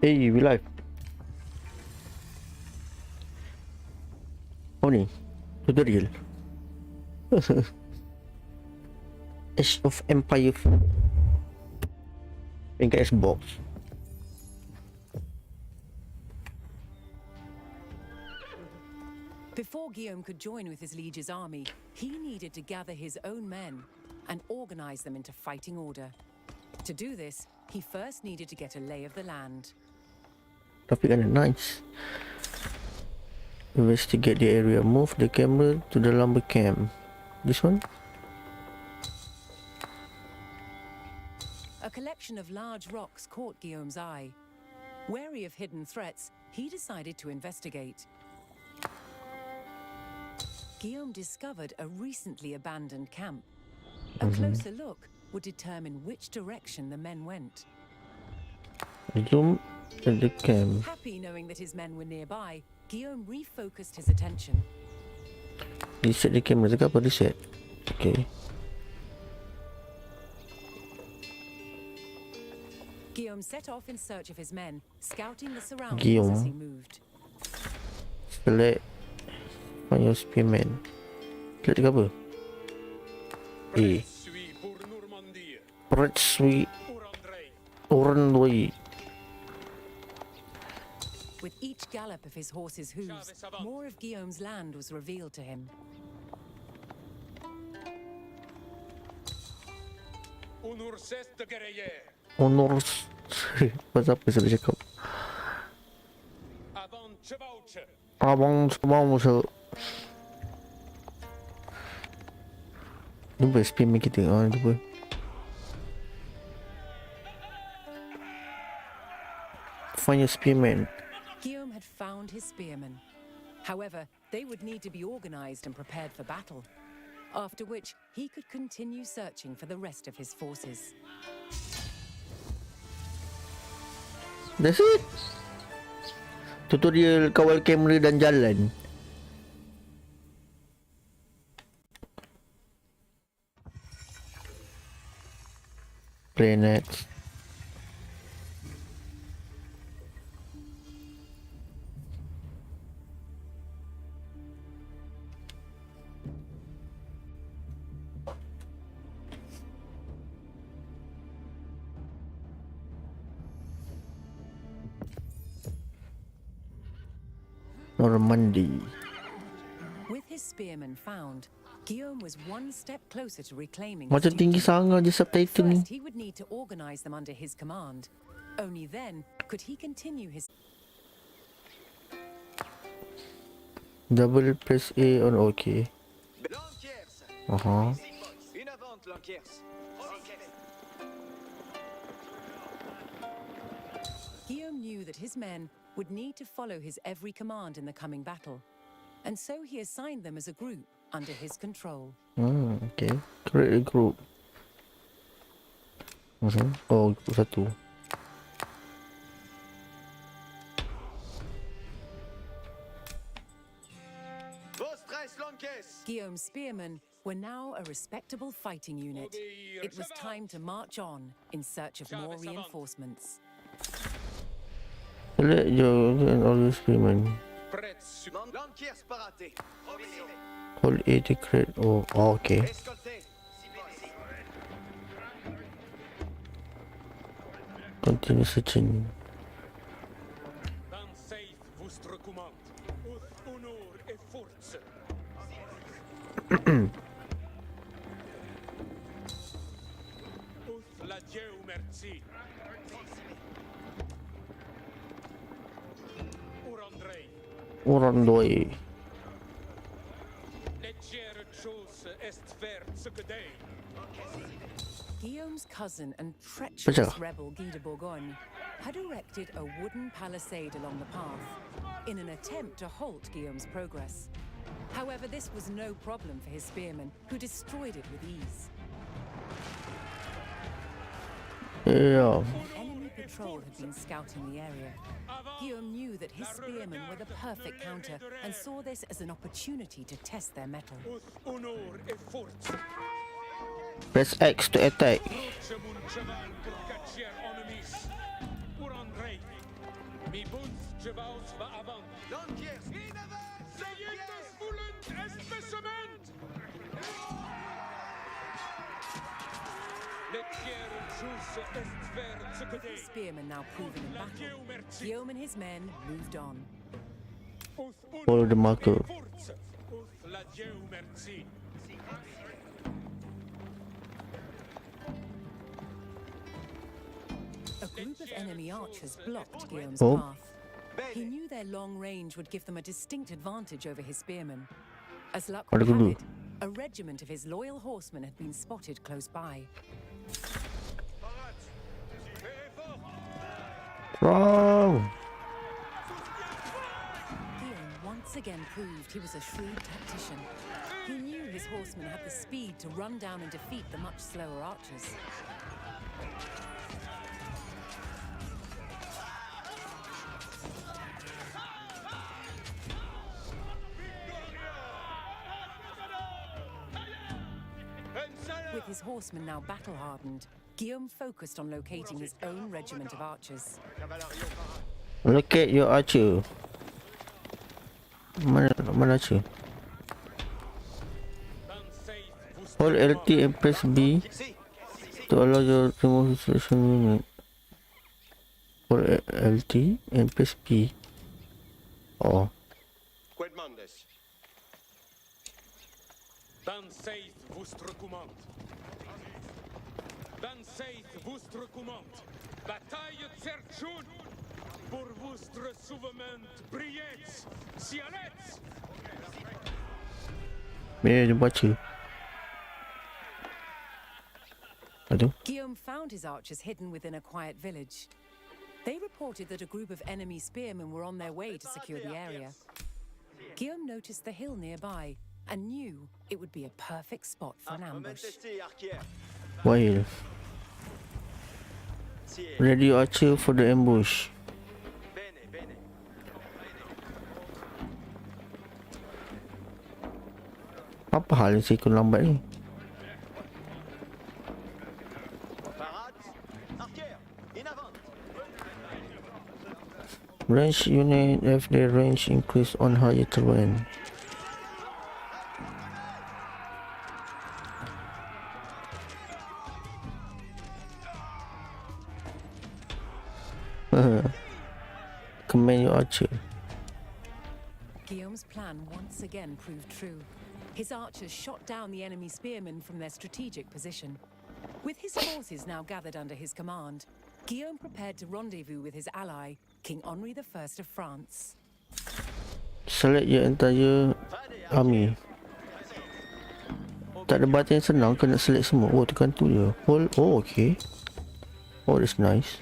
Hey, we live. Oh ni, tutorial. Age of Empire 4. Main kat Xbox. Before Guillaume could join with his liege's army, he needed to gather his own men and organize them into fighting order. To do this, he first needed to get a lay of the land. Tapi kan nice. Investigate the area. Move the camera to the lumber camp. This one? A collection of large rocks caught Guillaume's eye. Wary of hidden threats, he decided to investigate. Guillaume discovered a recently abandoned camp. A closer look would determine which direction the men went. Zoom at the camp. Happy knowing that his men were nearby, Guillaume refocused his attention. Reset the camera. Cakap apa reset? Okay. Guillaume set off in search of his men, scouting the surroundings as he moved. Select find your spearman. Select ke apa? A. Pretsui Orandoi. With each gallop of his horse's hooves, more of Guillaume's land was revealed to him. Honors. Pasal apa saya cakap? Abang semua musuh. Lupa spearman kita. Lupa. Find your spearman. Guillaume had found his spearmen. However, they would need to be organized and prepared for battle. After which, he could continue searching for the rest of his forces. That's it. Tutorial kawal kamera dan jalan. Play next. Normandy. With his spearmen found, Guillaume was one step closer to reclaiming Macam his tinggi duty. sangat je subtitle ni. First, he would need to organize them under his command. Only then could he continue his... Double press A on OK. Guillaume knew that his men would need to follow his every command in the coming battle, and so he assigned them as a group under his control. Okay. Create a group. Oh, satu. Guillaume's spearmen were now a respectable fighting unit. It was time to march on in search of more reinforcements. Select your and all your spearmen. Hold A to create. Oh, okay. Continue searching. Orandoi. Guillaume's cousin and treacherous rebel Guy de Bourgogne had erected a wooden palisade along the path in an attempt to halt Guillaume's progress. However, this was no problem for his spearmen, who destroyed it with ease. Yeah. Enemy patrol had been scouting the area. Guillaume knew that his spearmen were the perfect counter and saw this as an opportunity to test their mettle. Press X to attack. With his spearmen now proven in battle, Guillaume and his men moved on. Follow the marker. A group of enemy archers blocked Guillaume's Oh. path. He knew their long range would give them a distinct advantage over his spearmen. As luck What would do have you it, a regiment of his loyal horsemen had been spotted close by. Wrong. Guillaume once again proved he was a shrewd tactician. He knew his horsemen had the speed to run down and defeat the much slower archers. With his horsemen now battle-hardened, Guillaume focused on locating his own regiment of archers. Locate your archer. Mana archer? Hold LT and press B to allow your to move selection unit. Hold LT and press B. Oh. Dan seid vostre commande. Dan seid vostre commande. Bataille certune. Pour vostre souverain brillez. Si allez. Dia baca. Aduh. Guillaume found his archers hidden within a quiet village. They reported that a group of enemy spearmen were on their way to secure the area. Guillaume noticed the hill nearby and knew it would be a perfect spot for an ambush. Wild. Ready your archer for the ambush. Apa hal si ikut lambat ni? Range unit have their range increase on higher terrain. Command your archer. Guillaume's plan once again proved true. His archers shot down the enemy spearmen from their strategic position. With his forces now gathered under his command, Guillaume prepared to rendezvous with his ally, King Henri I of France. Select your entire army. Tak ada button yang senang, kena select semua. Oh, tekan tu je. Hold. Oh, okay. Oh, that's nice.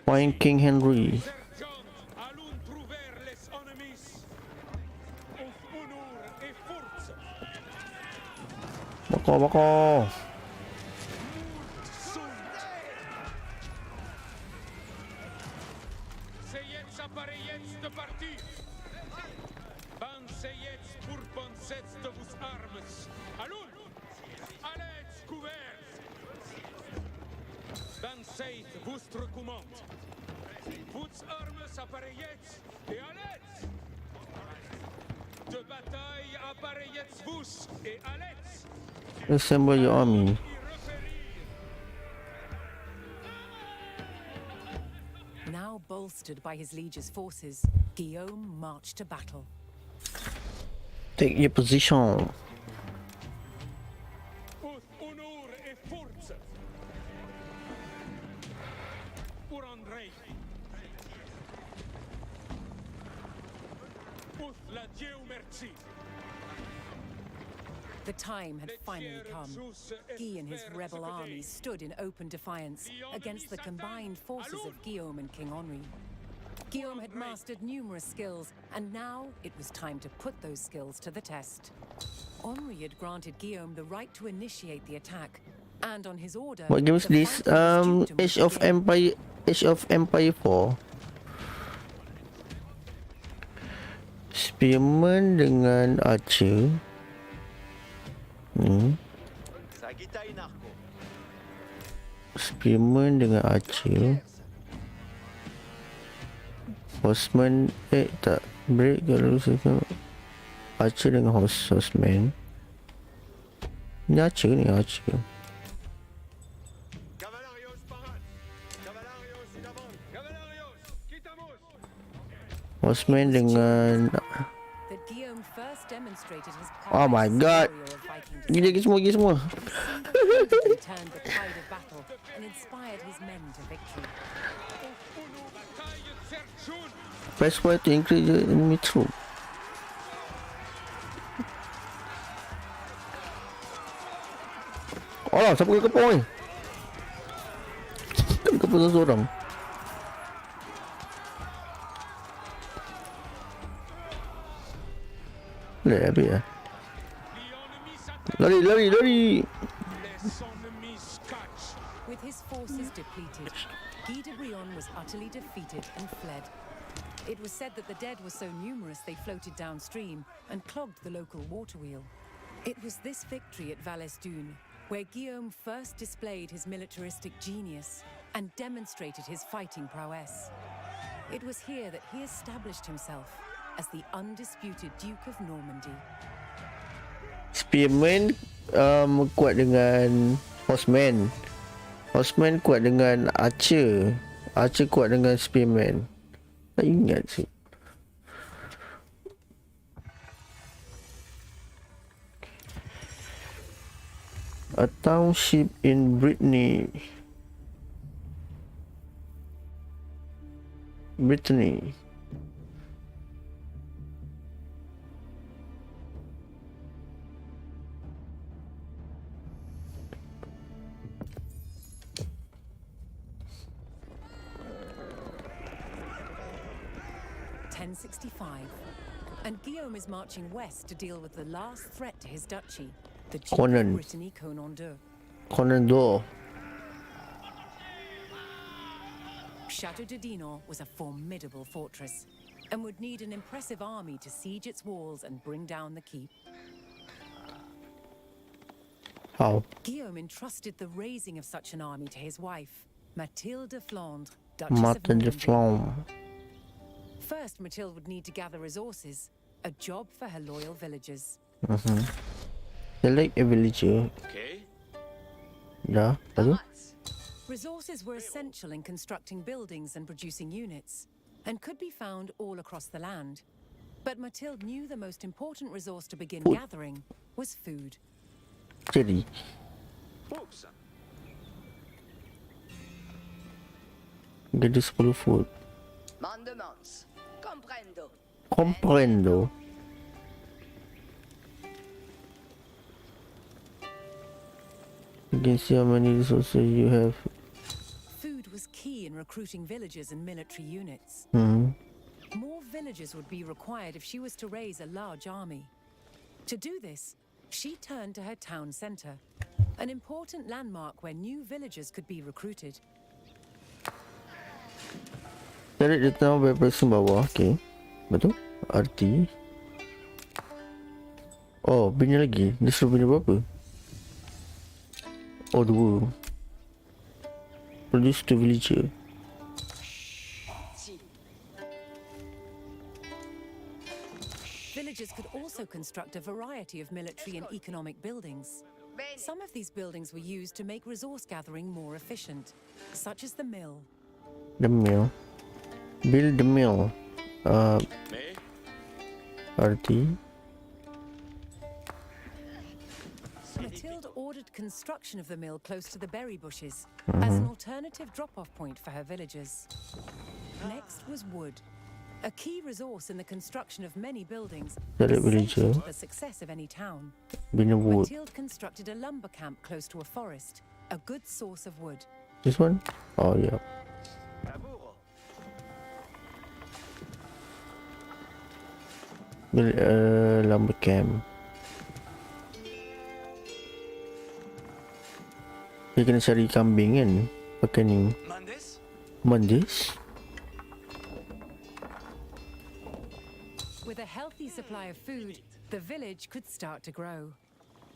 Find King Henry. Bakar. Vostre commande. Vos armes appareillez et allez. De bataille appareillez vous et allez. Assemble your army. Now bolstered by his liege's forces, Guillaume marched to battle. Take your position. Honor et force. Pour André. La Dieu merci. The time had finally come. Guy and his rebel armies stood in open defiance against the combined forces of Guillaume and King Henri. Guillaume had mastered numerous skills, and now it was time to put those skills to the test. Henri had granted Guillaume the right to initiate the attack, and on his order... What game is the this? fighting was due to Age of begin. Empire 4. Spearman dengan archer. Spearman dengan archer. Horseman tak break kalau archer dengan horseman. Ni archer ni archer. Horseman dengan That Guillaume first demonstrated his oh my god. warrior of Viking Gini lagi semua He turned the tide of battle and inspired his men to victory. Press Y to increase the enemy troop. Oh lah, siapa kepung ni? Kan kepung seorang. Lari habis lah. Lari, lari, lari. With his forces depleted, Guy de Brion was utterly defeated and fled. It was said that the dead were so numerous they floated downstream and clogged the local water wheel. It was this victory at Valesdune where Guillaume first displayed his militaristic genius and demonstrated his fighting prowess. It was here that he established himself as the undisputed Duke of Normandy. Spearman kuat dengan horseman. Horseman kuat dengan archer. Archer kuat dengan spearman. Tak ingat sih. A township in Brittany. Brittany. And Guillaume is marching west to deal with the last threat to his duchy, the Duke Conan. of Brittany Conan II. Conan d'Or. Chateau de Dinan was a formidable fortress and would need an impressive army to siege its walls and bring down the keep. How? Guillaume entrusted the raising of such an army to his wife, Mathilde de Flandre, Duchess of Martin de Normandy. Flandre. First, Mathilde would need to gather resources, a job for her loyal villagers. Select a villager. Okay. Dah, lalu? Resources were essential in constructing buildings and producing units, and could be found all across the land. But Mathilde knew the most important resource to begin gathering was food. Jadi. Books. Jadi 10 food. Mandements. Comprendo. Comprendo. You can see how many resources you have. Food was key in recruiting villagers and military units. More villagers would be required if she was to raise a large army. To do this, she turned to her town centre, an important landmark where new villagers could be recruited. Cari dia tahu berapa persen bawah. Okay. Betul? Arti. Oh, bina lagi. Dia suruh bina berapa? Oh, 2. Produce to villager. Villagers could also construct a variety of military and economic buildings. Some of these buildings were used to make resource gathering more efficient, such as the mill. The mill. Build the mill. Me? Arti. Mathilde ordered construction of the mill close to the berry bushes as an alternative drop-off point for her villagers. Next was wood, a key resource in the construction of many buildings, Cari essential villager. to the success of any town. Bina wood. Mathilde constructed a lumber camp close to a forest, a good source of wood. This one? Oh, yeah. Build a lumber camp. Dia kena cari kambing kan? Pakai ni. Mandes? With Mandis? a healthy supply of food, the village could start to grow.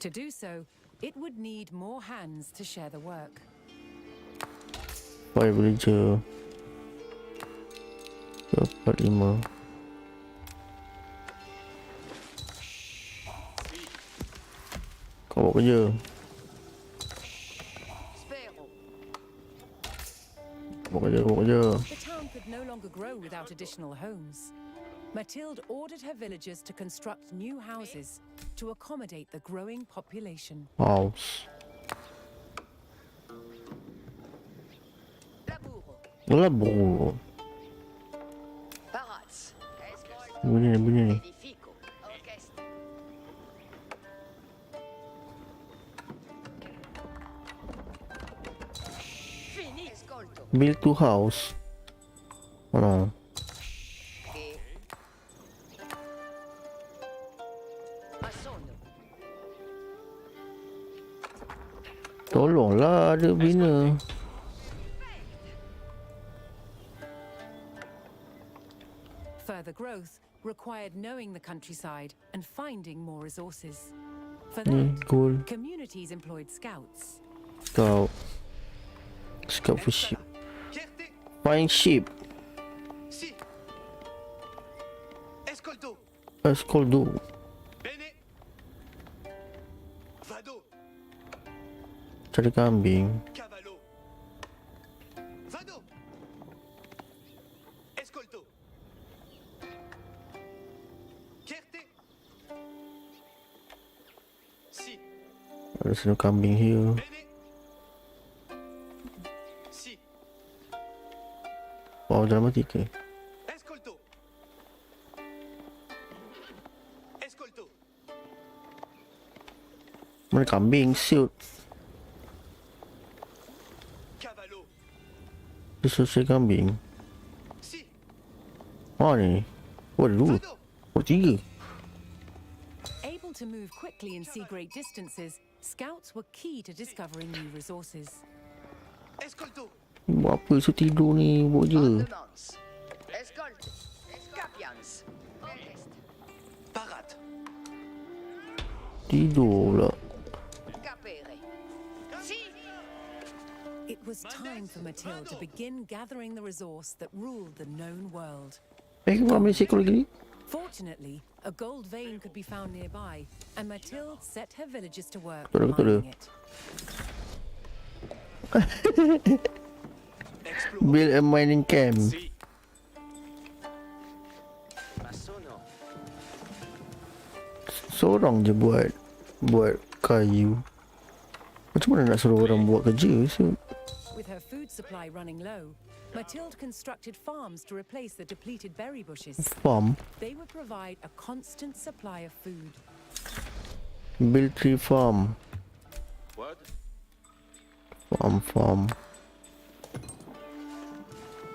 To do so, it would need more hands to share the work. 5 villager 45. Kau buat kerja. Spero. Buat kerja. The town could no longer grow without additional homes. Mathilde ordered her villagers to construct new houses to accommodate the growing population. House. Laburo. Labur. Parats. Escolto. Bunyi ni. Edifico. Orchestre. Fini. Escolto. Build 2 house. Mana? Che. Assono. Tolonglah ada bina. Further growth required knowing the countryside and finding more resources. For Ni that, gold. communities employed scouts. Scout. Scout for sheep. Chierte. Find sheep. Si. Escolto. Escoldo. Bene. Vado. Cari kambing. Cavallo. Vado. Escolto. Chierte. Si. Ada satu kambing here. Bene. Si. Wow, dramatik ke? Escolto. Escolto. Mana kambing? Siut. Cavallo. Dia selesai kambing. Si. Oh ni. Oh, ada 2. Vado. Oh, 3. Able to move quickly and see great distances, scouts were key to discovering new resources. Escolto. Buat apa? So tidur ni. Buat je. Mandements. Escolto. Capians. Orchestre. Parat. Tidur pula. Capere. Si. It was time for Mathilde to begin gathering the resource that ruled the known world. Kau ambil seekor lagi ni? Fortunately, a gold vein could be found nearby, and Mathilde set her villagers to work Betul, betul. mining it. Explore. Build a mining camp. Si. Assono. Seorang je buat kayu. Macam mana nak suruh orang buat kerja? With her food supply running low, Mathilde constructed farms to replace the depleted berry bushes. Farm. They would provide a constant supply of food. Build 3 farm. What? Farm.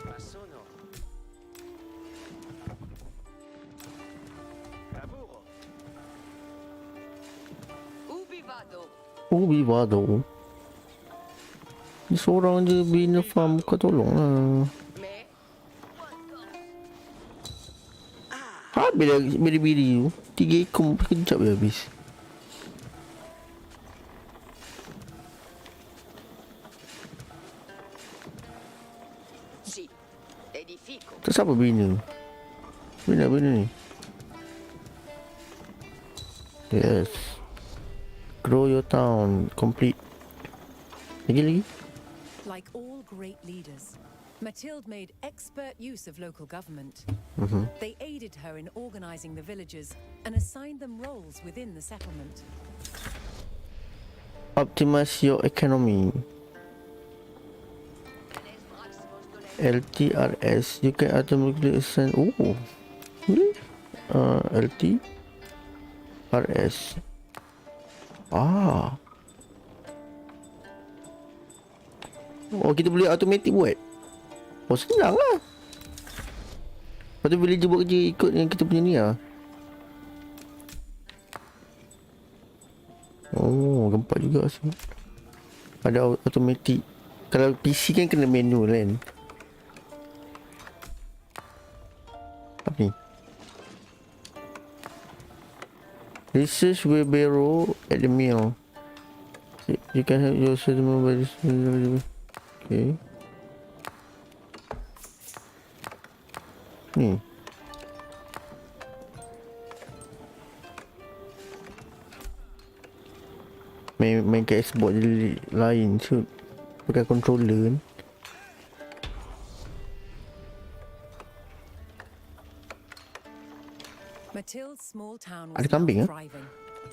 Assono. Laburo. Ubi vado. Ubi vado. Ni seorang je bina farm. Kau tolong lah. Me. Habis dah biri-biri tu. 3 ekor kejap je habis. Si. Edifico. Tak siapa bina. Bina ni. Yes. Grow your town. Complete. Lagi. Like all great leaders, Mathilde made expert use of local government. They aided her in organizing the villagers and assigned them roles within the settlement. Optimize your economy. LTRS. You can automatically assign. Oh. Really? LTRS. Ah. Oh, kita boleh automatic buat. Oh, senang lah. Lepas tu villager buat kerja ikut yang kita punya ni lah. Oh, gempak juga semua. Ada automatic. Kalau PC kan kena manual kan. Apa ni? Research wheelbarrow at the mill. You can help your settlement by this. Okay. Ni. Main kat Xbox dia lain shoot. Pakai controller kan. Matilda's small town Ada was now kambing, eh? thriving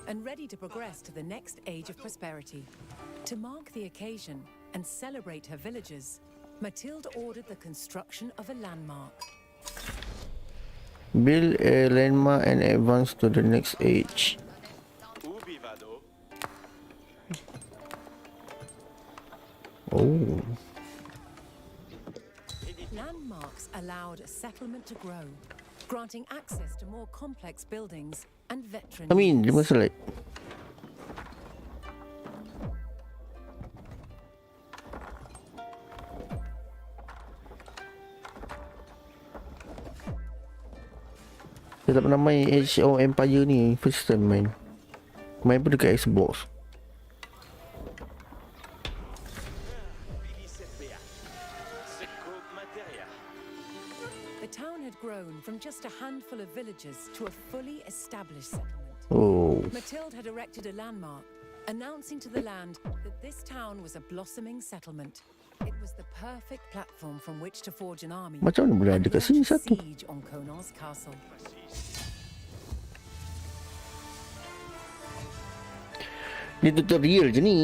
and ready to progress to the next age of prosperity. To mark the occasion and celebrate her villagers, Matilda ordered the construction of a landmark. Build a landmark and advance to the next age. Ubi vado? Oh. Landmarks allowed a settlement to grow, granting access to more complex buildings and veteran I mean, dia needs. masa like saya tak pernah main Age of Empire ni. First time main. Main pun dekat Xbox. The town had grown from just a handful of villagers to a fully established settlement. Oh. Matilda had erected a landmark, announcing to the land that this town was a blossoming settlement. It was the perfect platform from which to forge an army Macam mana boleh and ada kat sini launch a satu? siege on Konar's castle. Ni tutorial je ni.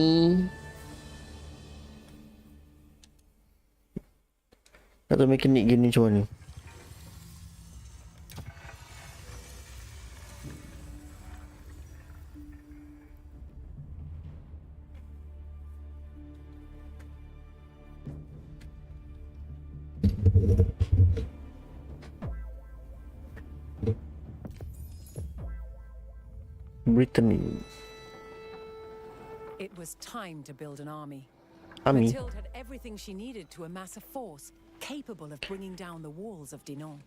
Tak tahu mekanik game ni macam mana. Brittany. It was time to build an army. Army. Matilda had everything she needed to amass a force capable of bringing down the walls of Dinan.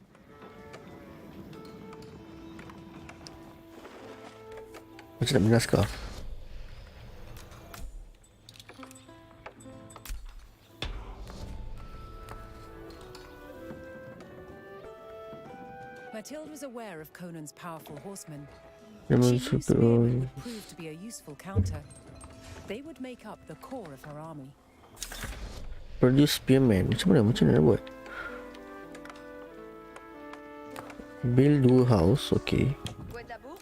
Macam nak beli naskah. Matilda was aware of Conan's powerful horsemen. Dia She masuk knew tu. spearmen would prove to be a useful counter. They would make up the core of her army. Produce spearman. Macam mana nak buat? Build 2 house. Okay. Quoi d'abord?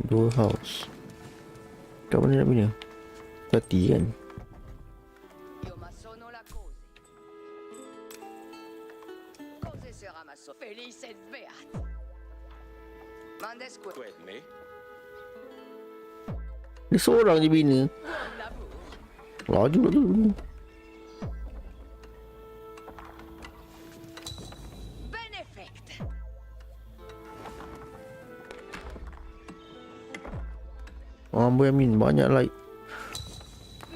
2 house. Kat mana nak bina? Tati kan? Io ma sono la cose. Cose sarà ma so felice et beata. Mandesque. Quid me? Dia seorang je bina. Buon lavoro. Laju lah tu. Benefect. Amboi Amin. Banyak like.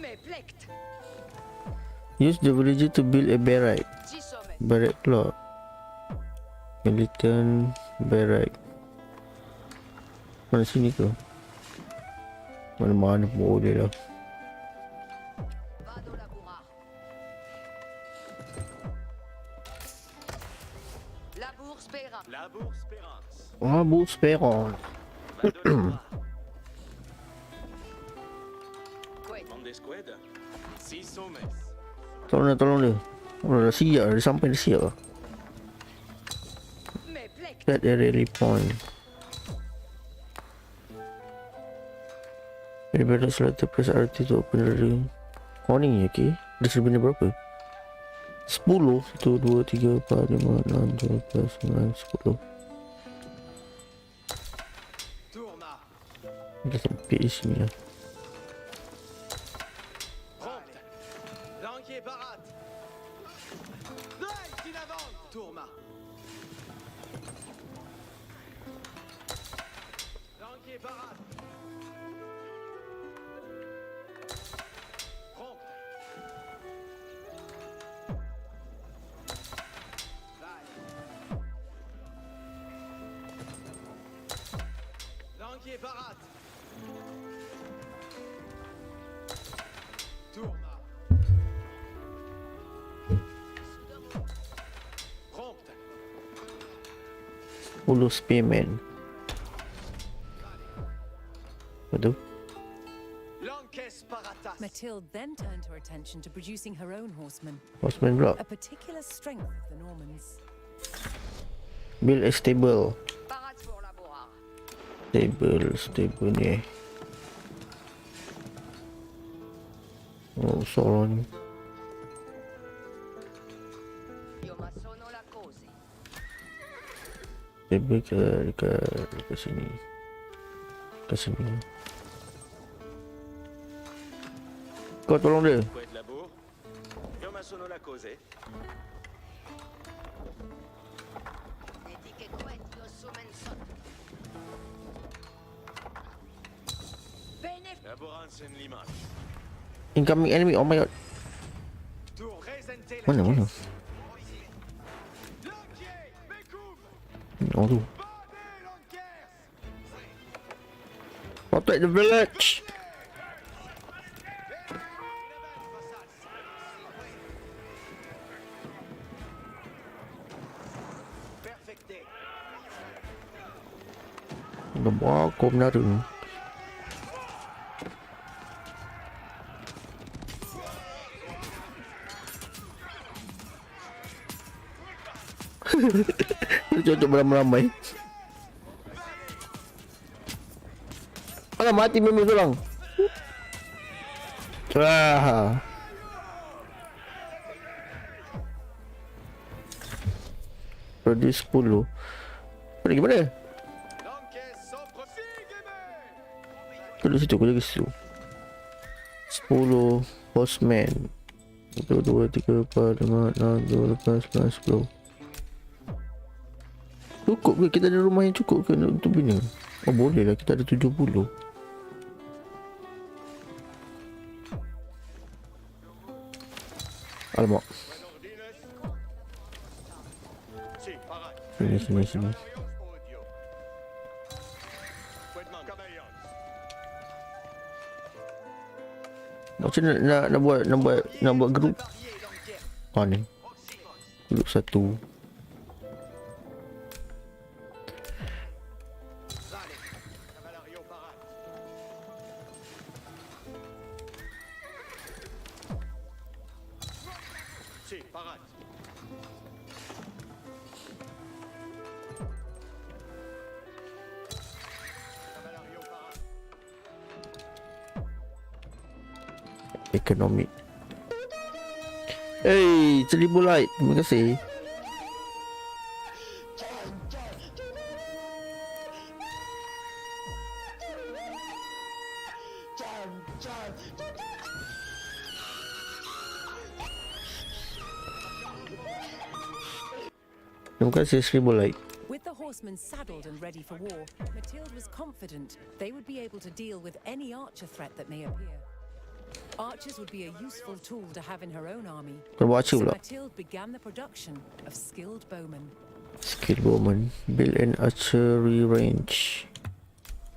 Me plect. Use the villager to build a barrack. Ci somme. Barrack plot. Militant barrack. Mana sini ke? Mana-mana pun boleh lah. Vado laborar. Labour spera. Labour spérance. Ah, bu speron. Vado laborar. Quid. Mondesqued. Si somes. Tolong dia. Oh, dah siap. Dia sampai dah siap lah. Me plect. Set a rally point. Daripada selatan press RT tu open the ring. Oh ni okay. Dia sudah bina berapa? 10. 1, 2, 3, 4, 5, 6, 7, 8, 9, 10. Tourna. Dia sempit di sini lah. Prompte. Lanquier parate. Drive in avant. Tourna. Lanquier parate. Prompte. Vai. Lanquier Lanquier parade. Tourma. Prompt. 10 spearman. Aduh. Lancaise paratas. Matilde then turned her attention to producing her own horsemen, Horseman pula. a particular strength of the Normans. Build a stable. Parade pour la boire. Stable ni. Oh, soal ni. Io ma sono la cose. Stable ke sini. Ke sini. Kau tolong dia. Quoi de la bourre? Io ma sono la cose. Etiche quet io sumen son. Bene Laboransen l'image. Incoming enemy. Oh my god. Tour resente la Mana? Lanquier, Bekoum. Oh tu. Bandez Lanquier. Protect the village. Perfecté. Dah buat kau menara. Cocok beramai-ramai. Alah, mati memang seorang. Wah. Produce 10. Pergi mana? Lanquier sobre. Kau duduk situ, kau jaga situ. 10 horseman. 1, 2, 3, 4, 5, 6, 12, 11, 10. Cukup ke? Kita ada rumah yang cukup ke untuk bina? Oh boleh lah, kita ada 70. Alamak. Si, parade. Sini. Audio. Quedman. Caballos. Macam mana nak buat grup? Varié Lanquier. Ha ni. Grup 1. Vale. Cavalario parade. Si, parade. Cavalario parade. Ekonomi. Hey, 1000 like. Terima kasih. Terima kasih 1000 like. With the horsemen saddled and ready for war, Matilde was confident they would be able to deal with any archer threat that may appear. Archers would be a useful tool to have in her own army. Kau buat archer So pula. Matilde began the production of skilled bowmen. Skill bowman. Build an archery range.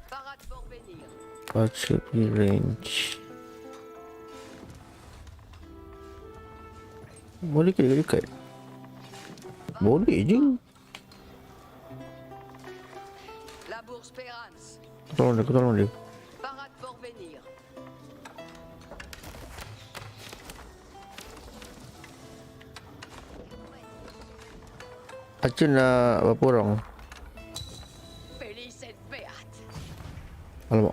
parade pour venir. Archery range. Boleh ke dekat? Boleh je. La bourse Pérance. Tolong dia. Parade pour venir. Archer nak berapa orang? Felice et beat. Alamak.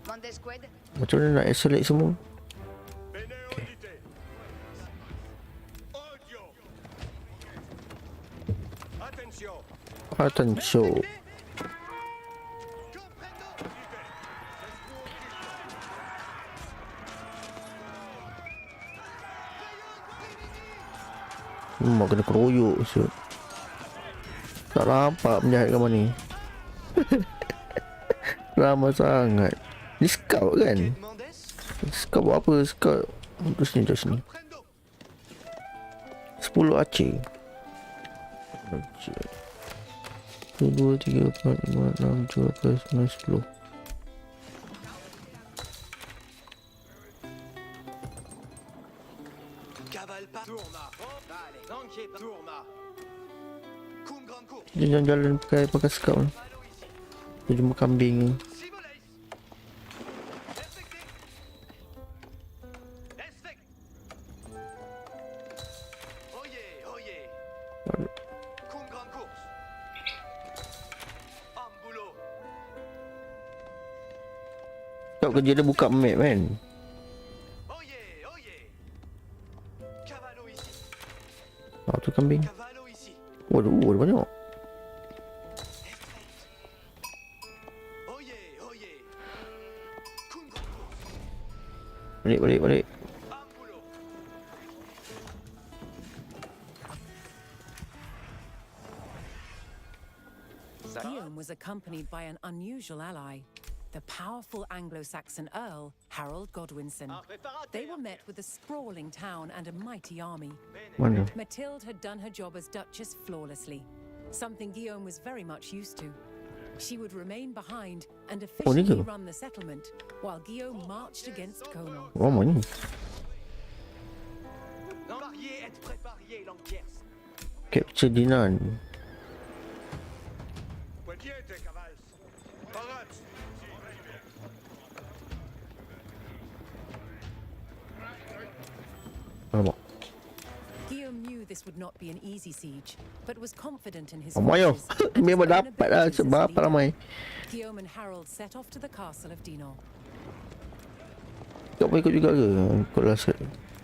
Mandesqued. Macam mana nak select semua? Bene audite. Audio. Attention. Attention. Mak kena keroyok siut. Tak nampak penjahat kat mana ni. Lama sangat. Ni scout kan? Scout buat apa? Scout terus ni, terus ni. 10 archer. 1, 2, 3, 4, 5, 6, 7, 8, 9, 10. Cavale pas. Tourna. Allez, n'enquiez pas. Tourna. Coup de grande course. Dia jalan pakai scout ni. Dia jumpa kambing ni. Simulace. Respectez. Respect. Oyez. Coup de grande course. En boulot. Scout kerja dia buka map kan. Oyez. Cavallo ici. Tu kambing. Cavallo ici. Waduh, ada banyak. Oyez. Coup de grande course. Balik. En boulot. Guillaume was accompanied by an unusual ally, the powerful Anglo-Saxon Earl, Harold Godwinson. They were met with a sprawling town and a mighty army. Mana? Mathilde had done her job as Duchess flawlessly, something Guillaume was very much used to. She would remain behind and ni officially ke? run the settlement, while Guillaume marched against Conal. Ramai ni. Marié, être préparé, l'enquiers. Capture Dinan. Quiete, cavals. Parat. Alamak. Guillaume knew this would not be an easy siege, but was confident in his Ramai yo. forces and his Memang own dapat lah abilities as sebab leader. ramai. Guillaume and Harold set off to the castle of Dinan. Kau mau ikut juga ke? Ikutlah set.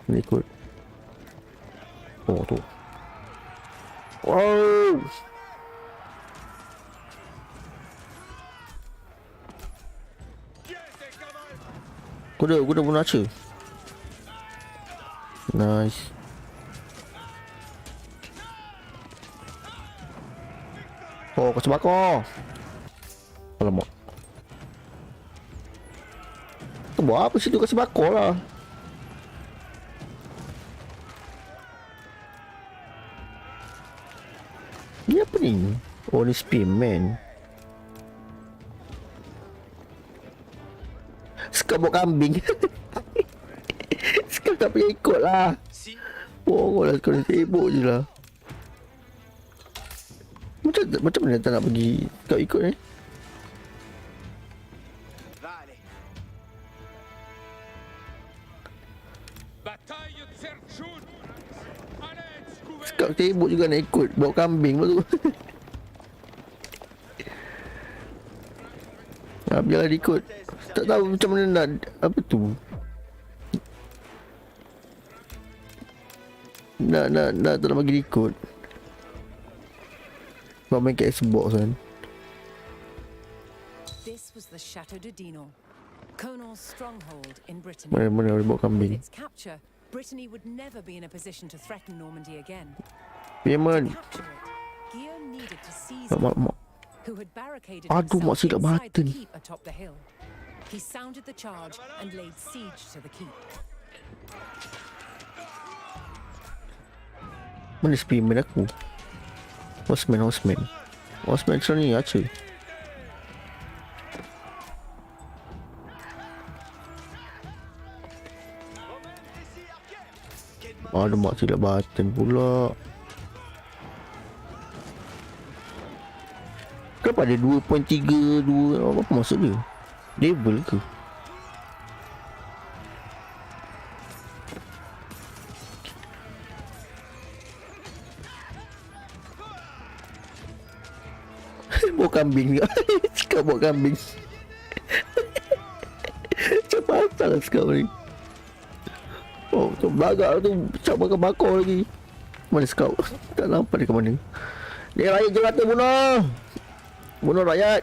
Ni ikut. Oh tu. Wow. Quiete, cavals. Kuda pun archer. Nice. Oh, kasih bakar. Alamak. Kau buat apa situ, kasih bakar lah. Ni apa ni? Oh, ni spearman. Suka bawa kambing. Suka tak payah ikut lah. Si. Oh lah, sekarang sibuk je lah. Macam mana tak nak pergi kau ikut ni? Vale. Bataille de Serchun. Allez, Kau sibuk juga nak ikut bawa kambing pula tu. Biarlah dia ikut. Tak tahu macam mana nak apa tu. Nak tak nak bagi dia ikut. Kau main kat Xbox kan. This was the Chateau de Dinan, Conal's stronghold in Brittany. Mana dia bawa With kambing. its capture, Brittany would never be in a position to threaten Normandy again. Memang. Capture it, Guillaume needed to seize Mak. Conal, who had barricaded Aduh, mak himself silap inside the button. keep atop the hill. He sounded the charge and laid siege to the keep. Mana spearman aku? Horseman. Horseman macam ni archer. Ada mak silap button pula. Kenapa ada 2.32? Apa maksud dia? Level ke? Bawa kambing ni. Cakap bawa kambing. Macam pasal lah sekarang ni. Oh, tu belagak tu. Macam bakar lagi. Mana scout? Tak nampak dia ke mana. Dia rakyat jelata bunuh. Bunuh rakyat.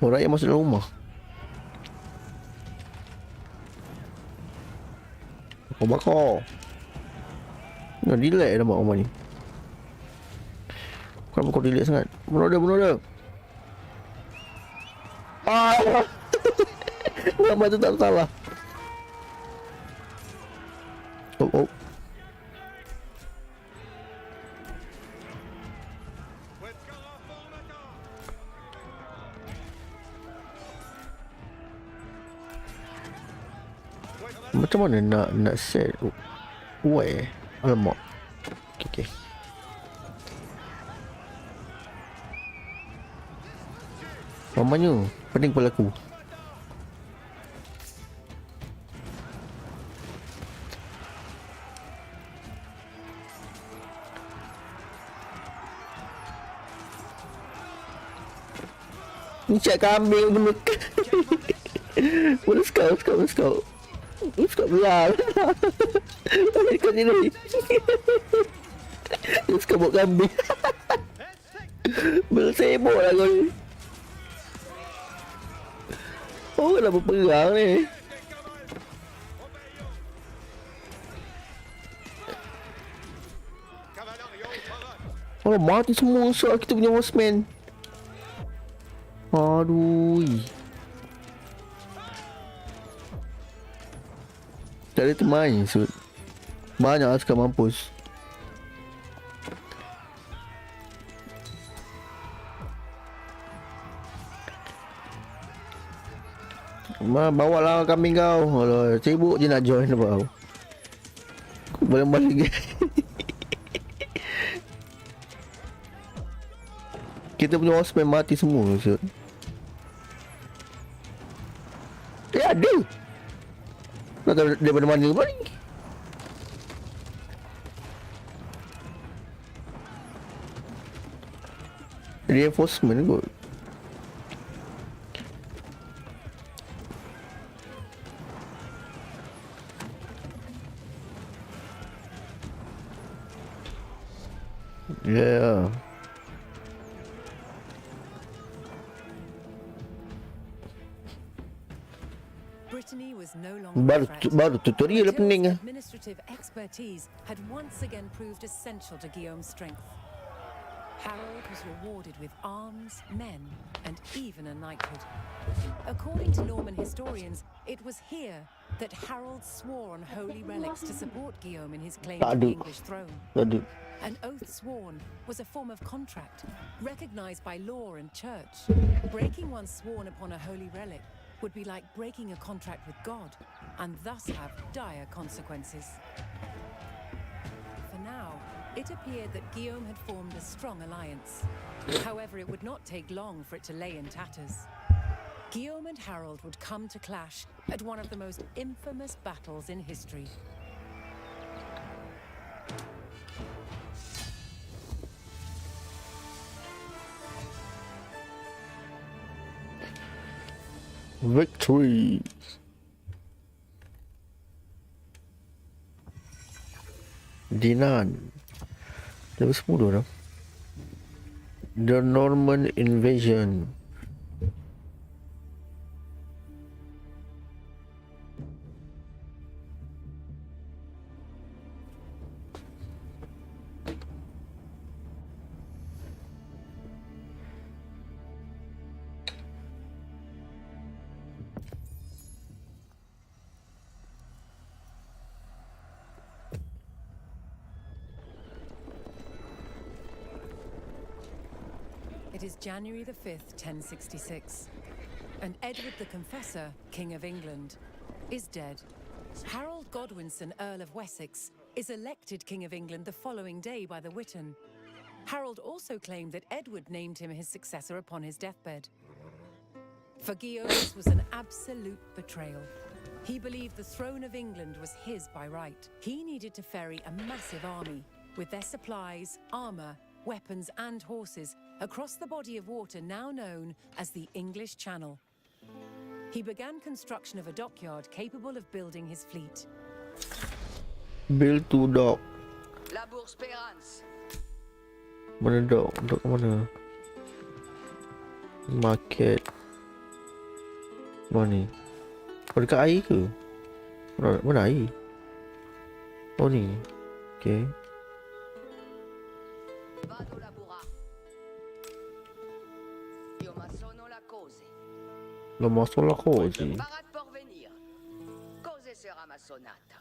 Oh, rakyat masuk dalam rumah. Kau bakar. Dah delay dah buat rumah ni. Kenapa kau delay sangat? Bunuh dia. Ah! Nama tu tak salah. Oh. Macam mana nak set where? Alamak. Okay. Mamanya pening kepala aku. Ni cak kambing benda. Let's go. Let's go belah. Balik kat sini. Let's go buat kambing. Bersebok lah kau ni. Oh, dah berperang ni. Oh, mati semua soal kita punya horseman. Aduh. Tak ada termain sud. Banyak askar mampus. Bawa lah kambing kau. Alah, sibuk je nak join apa kau. Boleh balik. Kita punya horseman mati semua sud. Ada. Nak tahu daripada mana pula ni. Reinforcement kot. Yeah. Brittany was no longer a threat. Baru tutorial lah pening ah. Administrative expertise had once again proved essential to Guillaume's strength. Harold was rewarded with arms, men, and even a knighthood. According to Norman historians, it was here that Harold swore on holy relics to support Guillaume in his claim to the English throne. An oath sworn was a form of contract, recognized by law and church. Breaking one sworn upon a holy relic would be like breaking a contract with God, and thus have dire consequences. For now, it appeared that Guillaume had formed a strong alliance. However, it would not take long for it to lay in tatters. Guillaume and Harold would come to clash at one of the most infamous battles in history. Victory. Dinan. Level 10 dah. The Norman Invasion. It is January the 5th, 1066, and Edward the Confessor, King of England, is dead. Harold Godwinson, Earl of Wessex, is elected King of England the following day by the Witan. Harold also claimed that Edward named him his successor upon his deathbed. For Guillaume, this was an absolute betrayal. He believed the throne of England was his by right. He needed to ferry a massive army, with their supplies, armor, weapons and horses, across the body of water now known as the English Channel. He began construction of a dockyard capable of building his fleet. Build to dock. La Bourse-Pérance. Mana dock? Dock mana? Market. Mana ni? Oh, dekat air ke? Mana air? Oh ni. Okay. Vado lavorare. Io ma sono la cose. Lo masuk lah kau je. Barat por sonata.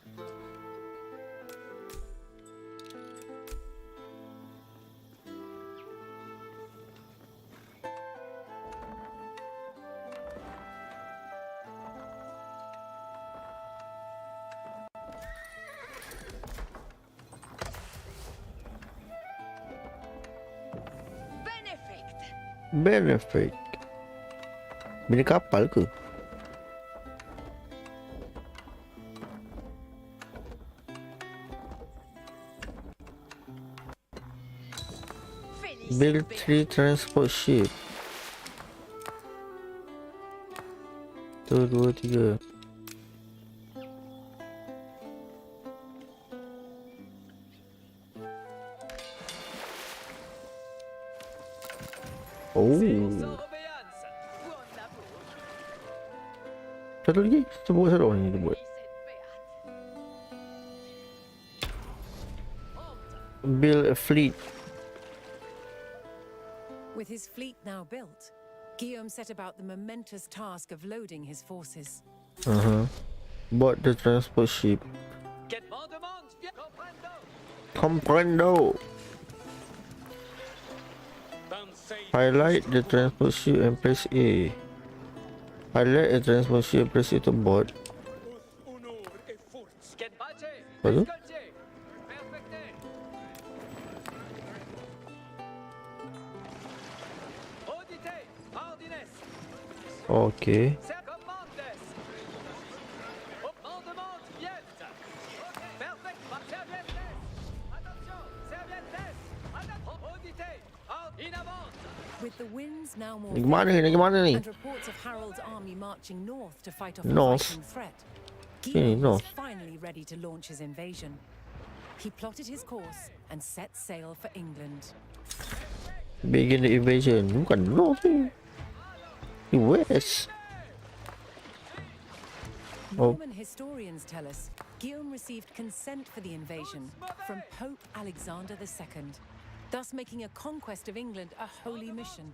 Benefit. Bini kapal ke? Build 3 transport ship. 1, 2, 3. Oh. Satu lagi? Sebut satu orang ni dia buat. Build a fleet. With his fleet now built, Guillaume set about the momentous task of loading his forces. Bought the transport ship. Comprendo. Highlight the transport ship and press A. Highlight the transport ship and press A to board. Apa tu? Okay. With the winds now more Gimana ni? and reports of Harold's army marching north to fight off North? the Viking threat, Sini, Guillaume was north. finally ready to launch his invasion. He plotted his course and set sail for England. Begin the invasion. Bukan north ni. Ni west. Oh. Norman historians tell us Guillaume received consent for the invasion from Pope Alexander II, thus making a conquest of England a holy mission.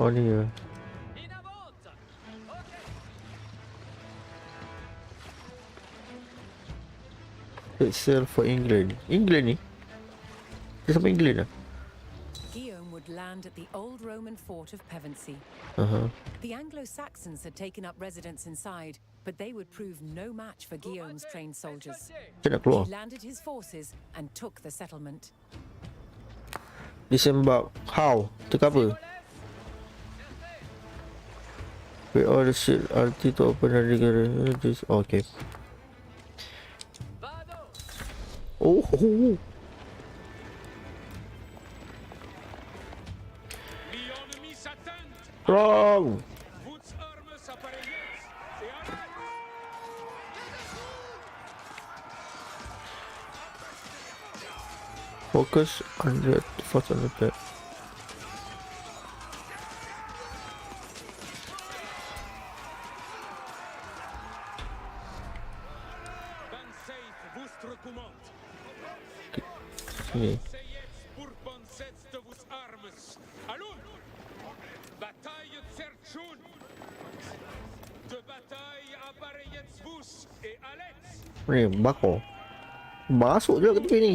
Oh ni ke? Set sail for England. England ni? Dia sampai England lah? Guillaume would land at the old Roman fort of Pevensey. The Anglo-Saxons had taken up residence inside, but they would prove no match for Guillaume's trained soldiers. Macam nak keluar? He landed his forces and took the settlement. Disembark. How? Tekan apa? Wait, all the shit RT to open the rigor. Okay. Oh. Wrong. Focus on the first on the back. Sini. Ni bakar. Masuk je ke tepi ni.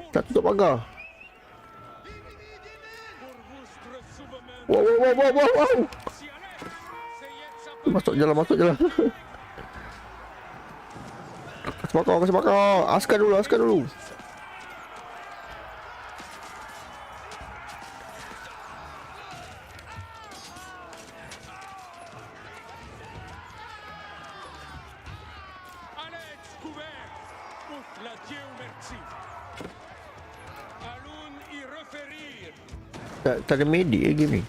Tak tutup pagar. Wow. Masuk je lah. Kasih bakar. Askar dulu. Tak ada medik ke game ni?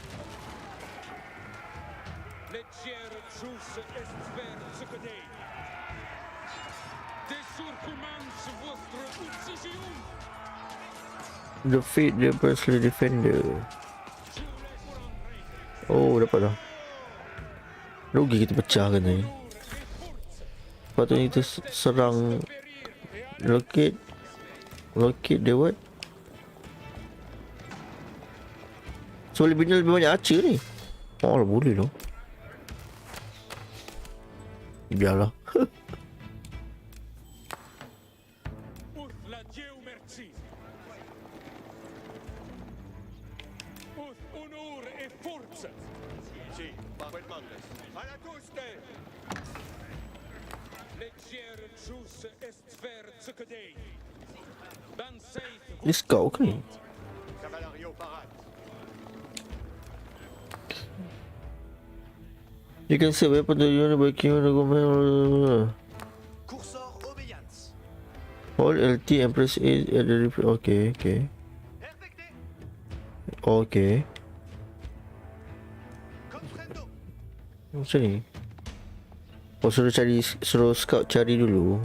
Defeat the Bursley Defender. Oh, dapat dah. Rugi kita pecah kan ni. Lepas tu kita serang Locate dia what? So lebih banyak archer ni. Oh lah, boleh lah. Biarlah. Sì, ma quel Mandes. Alla tuste! Ni scout ke ni? Cavallerio parade. You can say weapon to you by killing the government. Cursor obéissance. Hold LT and press A at the replay. Okay, okay. Perfecté. Okay. Comprendo. Macam ni. Oh, suruh scout cari dulu.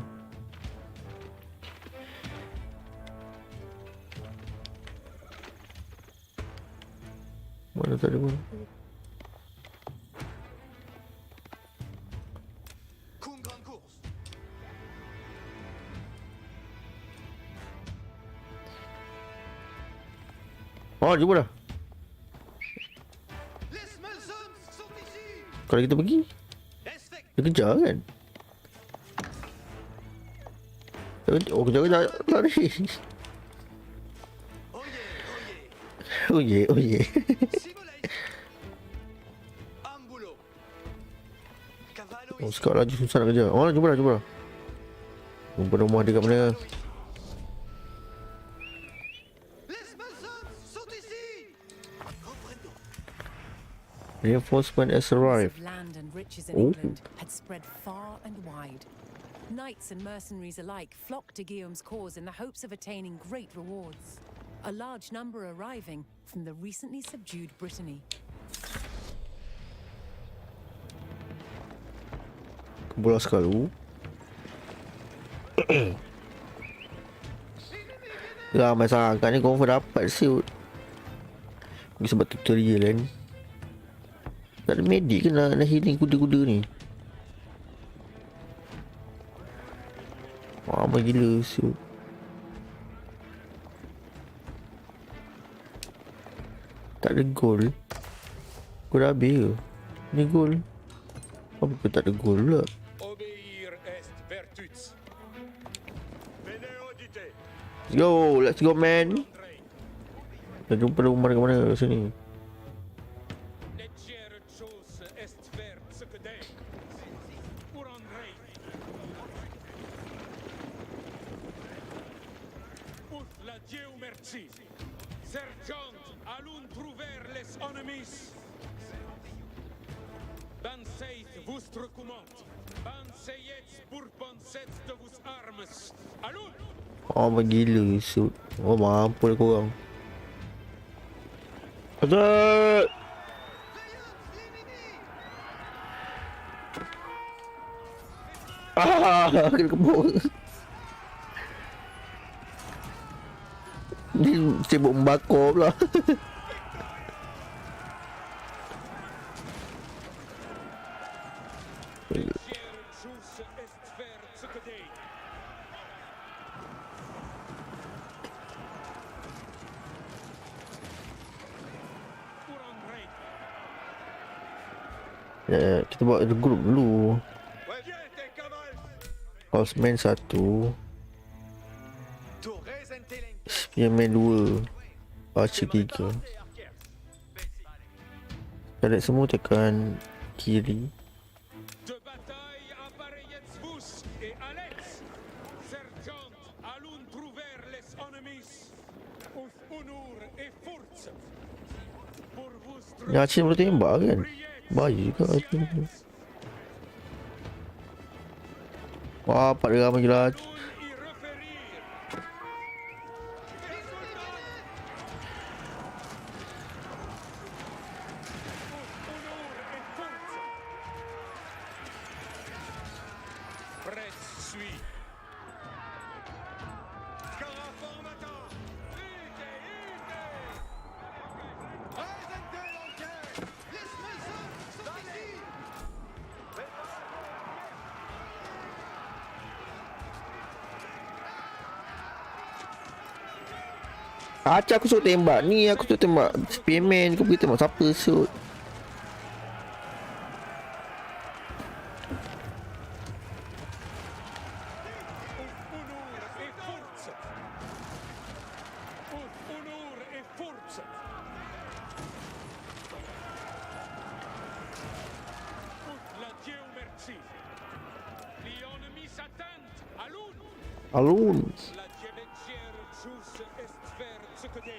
Mana tadi pun? Cum grande course. Oh, jumpa dah. Les Malsons sont ici. Kalau kita pergi, Respect. dia kejar kan? Oh, kejar-kejar lari. Oyez, oyez. Oh yeah, oh yeah. Simulate. Ambulo. Cavallo Oh, ici. scout laju susah nak kejar. Oh, jumpa dah. Jumpa rumah dia kat mana? Les Malsons sont ici. Comprendo. Reinforcement has News arrived. of land and riches in Oh. England had spread far and wide. Knights and mercenaries alike flocked to Guillaume's cause in the hopes of attaining great rewards. A large number arriving from the recently subdued Brittany. Bola sekali. Ramai sangat ni confirm dapat siut. Ni sebab tutorial kan. Tak ada medik ke nak healing kuda-kuda ni. Ramai gila siut. Tak ada gold. Kau dah habis ke? Ni gold. Apa kau tak ada gold pula? Obéir est vertus. Venez auditer. Let's go man. Dah jumpa rumah dekat mana kat sini? Legere chose est vert ce que des. Pour André. Ut la Dieu merci. Sergent, allons trouver les ennemis. Ben seid vostre commande. Ben seyet pour penset de vos armes. Allons! Oh, gila siut. Oh, mampu korang. Azrai! Kena kebun. Ni sibuk membakar pula. Legere chose est vert ce que des. Pour André. Ya, kita buat the group dulu. Ouais, viens, tes cavales. Horseman 1, Tourés intelligents. Spearman 2, Archer 3. Cadet semua tekan kiri. De bataille appareillez-vous et Alex. Sergent, allons trouver les ennemis. Aus Honor et force. Pour vous Ni Archer boleh tembak kan? Bahaya juga Archer. Wah, pak dia ramai gila. y referir. Honor et force. Presse suit. Carafon m'attend. Présentez l'enquête. Les Malsons sont ici. Acah aku suruh tembak. Ni aku suruh tembak Spearman. Kau pergi tembak siapa sud? Honor et forza. La Dieu merci. L'ennemi s'attend à l'un. Alun. La diabetière jus est vers ce côté.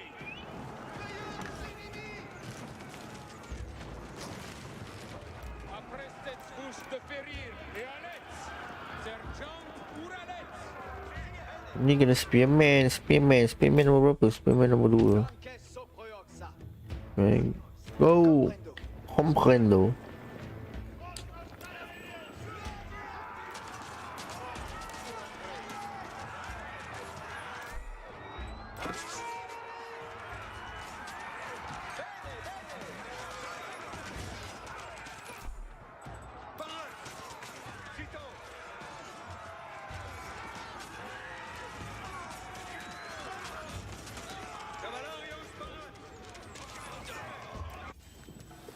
Après cette bouche de férir et Alex, sergent pour Alex. Ni kena Spearman. Spearman nombor berapa? Spearman nombor 2. Anche soproioxa. Go. Comprendo.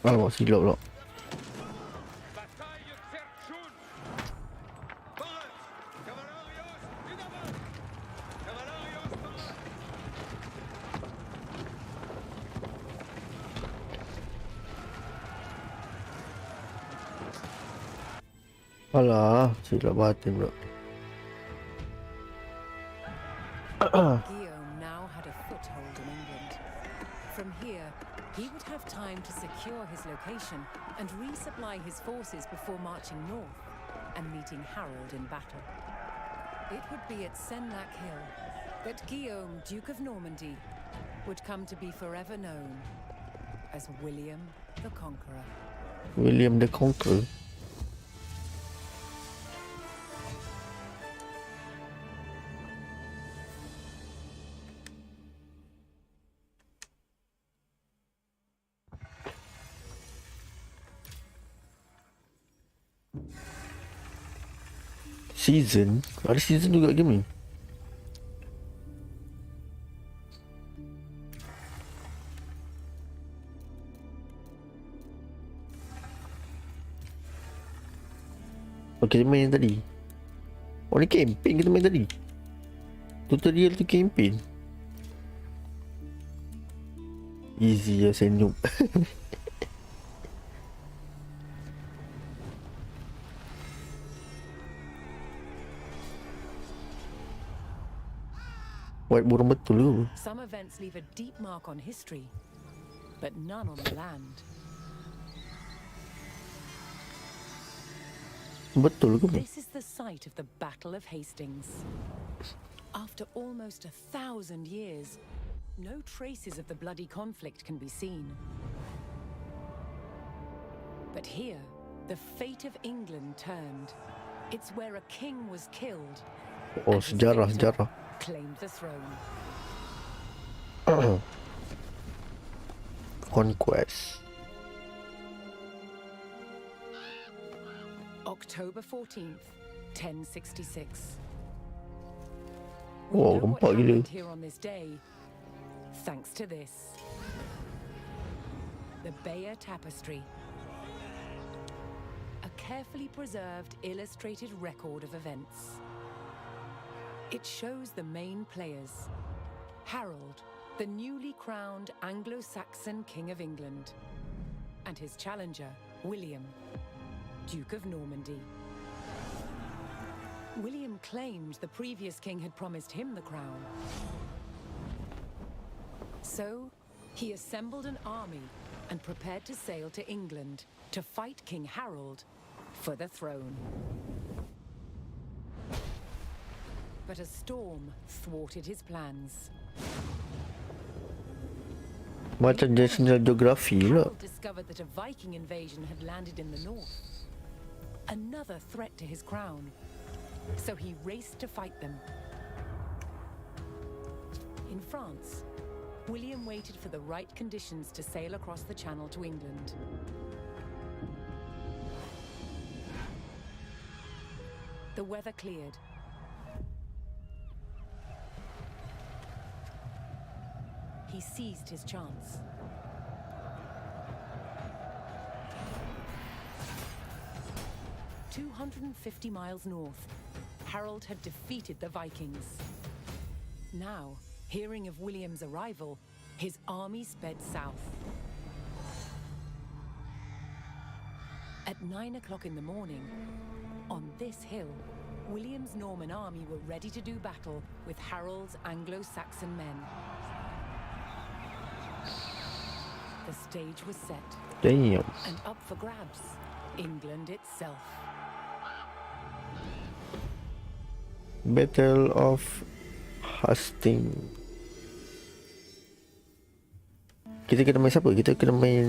Alamak, silap pula. Bataille Serjun. Barat. Cavalarios, Dinamon. Cavalarios, Barat. Alah, silap batin pula. Guillaume now had a foothold in England. From here, he would have time to secure his location and resupply his forces before marching north and meeting Harold in battle. It would be at Senlac Hill that Guillaume, Duke of Normandy, would come to be forever known as William the Conqueror. William the Conqueror. Season? Ada season juga game ni? Okay, kita main yang tadi. Oh, ni campaign kita main tadi. Tutorial tu campaign. Easy ya, saya noob. White burung betul tu. Some events leave a deep mark on history, but none on the land. Betul ke? This is the site of the Battle of Hastings. After almost 1,000 years, no traces of the bloody conflict can be seen. But here, the fate of England turned. It's where a king was killed. Oh, and his sejarah, victor sejarah. claimed the throne. Conquest. October 14th, 1066. Wow, We know what gempak gila. happened here on this day, thanks to this. The Bayeux Tapestry. A carefully preserved illustrated record of events. It shows the main players. Harold, the newly crowned Anglo-Saxon King of England, and his challenger, William, Duke of Normandy. William claimed the previous king had promised him the crown. So, he assembled an army and prepared to sail to England to fight King Harold for the throne. But a storm thwarted his plans. Macam National Geography lah. Harold discovered that a Viking invasion had landed in the north. Another threat to his crown. So he raced to fight them. In France, William waited for the right conditions to sail across the Channel to England. The weather cleared. he seized his chance. "250 miles north, Harold had defeated the Vikings. Now, hearing of William's arrival, his army sped south. At 9 o'clock in the morning, on this hill, William's Norman army were ready to do battle with Harold's Anglo-Saxon men. The stage was set. Damn. And up for grabs, England itself. Battle of Hastings. Kita kena main siapa? Kita kena main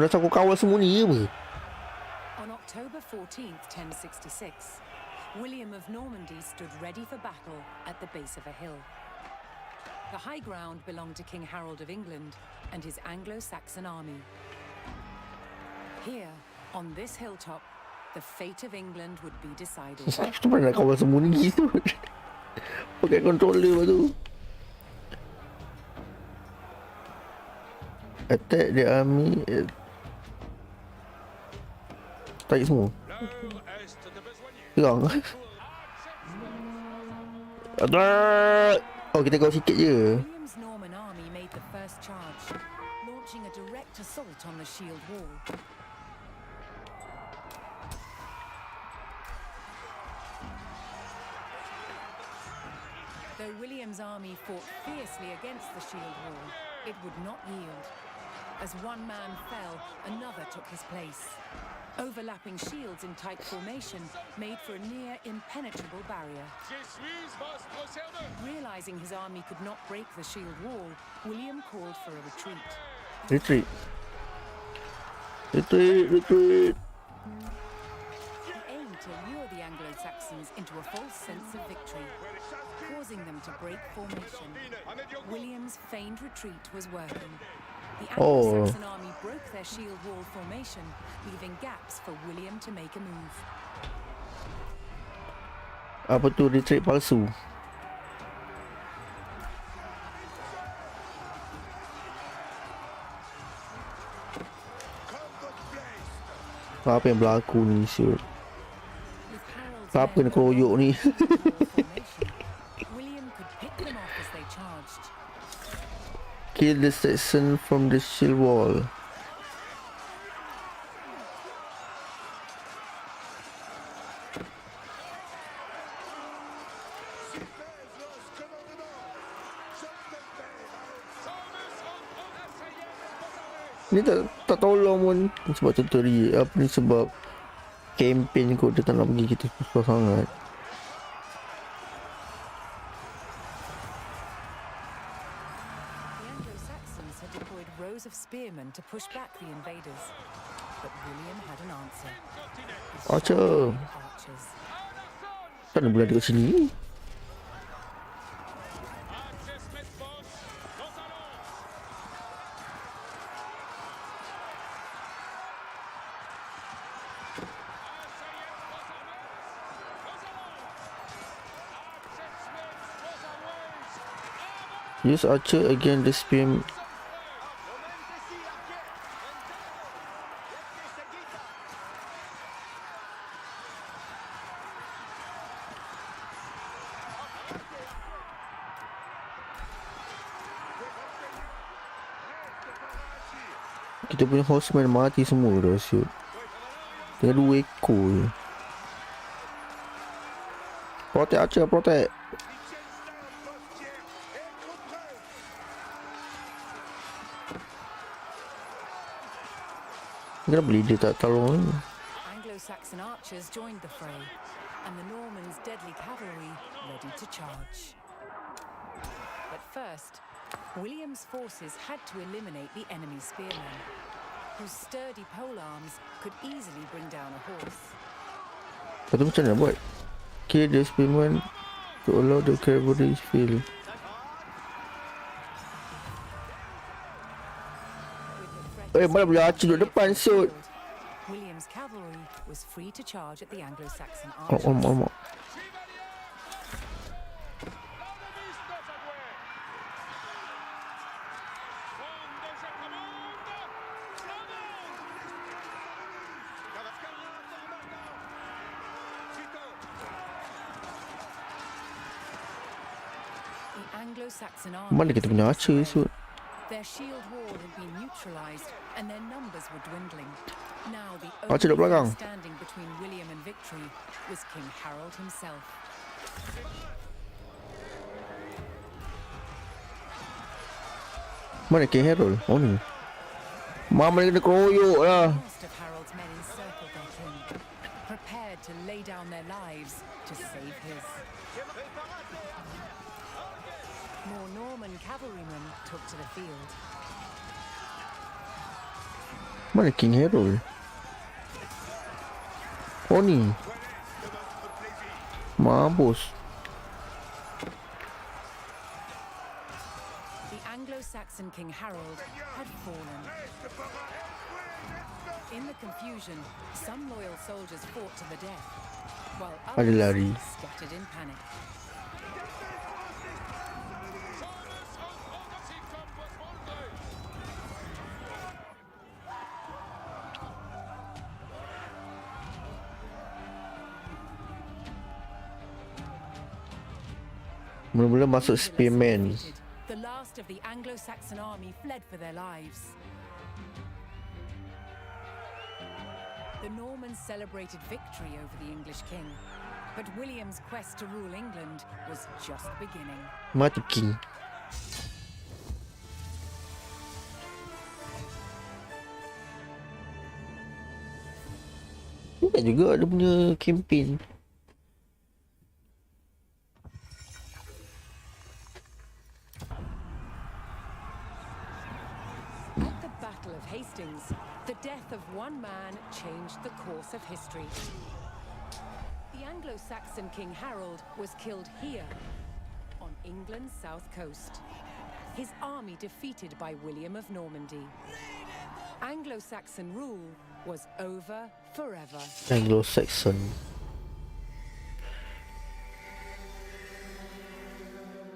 Dah aku kawal semua ni apa? On October 14th, 1066, William of Normandy stood ready for battle at the base of a hill. The high ground belonged to King Harold of England and his Anglo-Saxon army. Here, on this hilltop, the fate of England would be decided. Macam mana nak kawal semua ni gitu? Pakai controller lepas tu. Attack the army. Tarik semua. Serang. Azrai. Oh, kita kawal sikit je. William's Norman army made the first charge, launching a direct assault on the shield wall. Though William's army fought fiercely against the shield wall, it would not yield. As one man fell, another took his place. Overlapping shields in tight formation made for a near impenetrable barrier. Realizing his army could not break the shield wall, William called for a retreat. Retreat. Retreat, retreat. He aimed to lure the Anglo-Saxons into a false sense of victory, causing them to break formation. William's feigned retreat was working. The Anglo-Saxon army broke their shield wall formation, leaving gaps for William to make a move. Apa tu retreat palsu? Apa yang berlaku ni, sure. Siapa yang keroyok ni? William could pick them off as they charged. Kill the Saxon from the shield wall. Ni tak tolong pun. Sebab tutorial apa ni, sebab campaign kot, dia tak nak pergi kita susah sangat. The Anglo-Saxons had deployed rows of spearmen to push back the invaders, but William had an answer. His Archer. archers. Tak nak berada kat sini. Use archer against the spear. Kita punya horseman mati semua dah, shoot. Tinggal 2 ekor je. Protect archer, protect. Kenapa dia tak tolong ni? Anglo-Saxon archers joined the fray, and the Normans' deadly cavalry ready to charge. But first, William's forces had to eliminate the enemy spearmen, whose sturdy polearms could easily bring down a horse. Lepas tu macam mana buat? Kill the spearman to allow the cavalry field. mana boleh archer duduk depan sud. William's cavalry was free to charge at the Anglo-Saxon Oh, archers. The Anglo-Saxon Mana armies kita punya archer sud? Their shield wall had been neutralized and their numbers were dwindling. Now the Archer duduk only belakang. thing standing between William and victory was King Harold himself. Mana King Harold? Oh ni. Mama dia kena keroyok lah. Most of Harold's men encircled their king, prepared to lay down their lives to save his. More Norman cavalrymen took to the field. Mana King Harold? Oh ni. Mampus. The Anglo-Saxon King Harold had fallen. In the confusion, some loyal soldiers fought to the death, while Ada others lari. scattered in panic. Mula-mula masuk spearman. The last of the Anglo-Saxon army fled for their lives. The Normans celebrated victory over the English king, but William's quest to rule England was just beginning. Mati King. Ini juga ada punya campaign. At the Battle of Hastings, the death of one man changed the course of history. The Anglo-Saxon King Harold was killed here, on England's south coast. His army defeated by William of Normandy. Anglo-Saxon rule was over forever. Anglo-Saxon.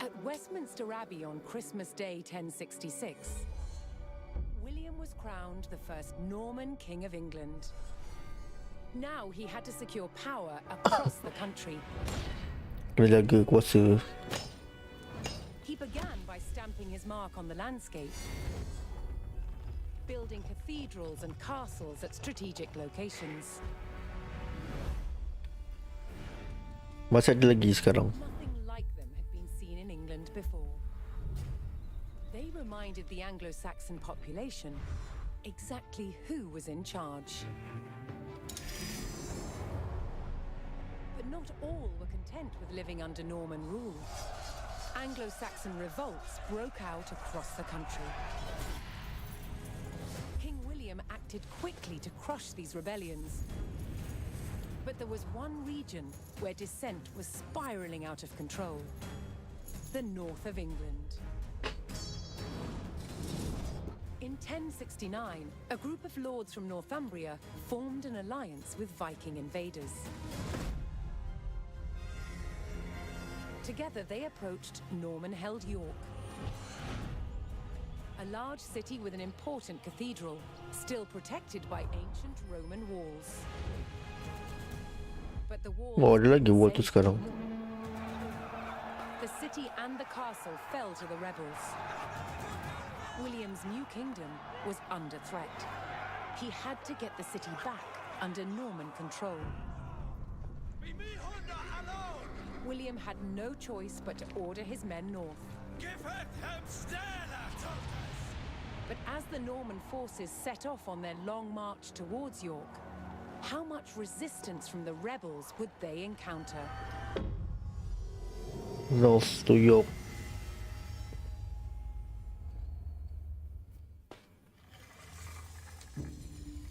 At Westminster Abbey on Christmas Day 1066, William was crowned the first Norman King of England. Now he had to secure power across the country. Kena jaga kuasa. He began by stamping his mark on the landscape, building cathedrals and castles at strategic locations. Masih ada lagi sekarang. Nothing like them had been seen in England before. They reminded the Anglo-Saxon population exactly who was in charge. But not all were content with living under Norman rule. Anglo-Saxon revolts broke out across the country. King William acted quickly to crush these rebellions. But there was one region where dissent was spiraling out of control: the north of England. In 1069, a group of lords from Northumbria formed an alliance with Viking invaders. Together they approached Norman-held York, a large city with an important cathedral, still protected by ancient Roman walls. But the walls Oh, ada lagi wall tu didn't save sekarang. them. The city and the castle fell to the rebels. William's new kingdom was under threat. He had to get the city back under Norman control. William had no choice but to order his men north. But as the Norman forces set off on their long march towards York, how much resistance from the rebels would they encounter? North to York.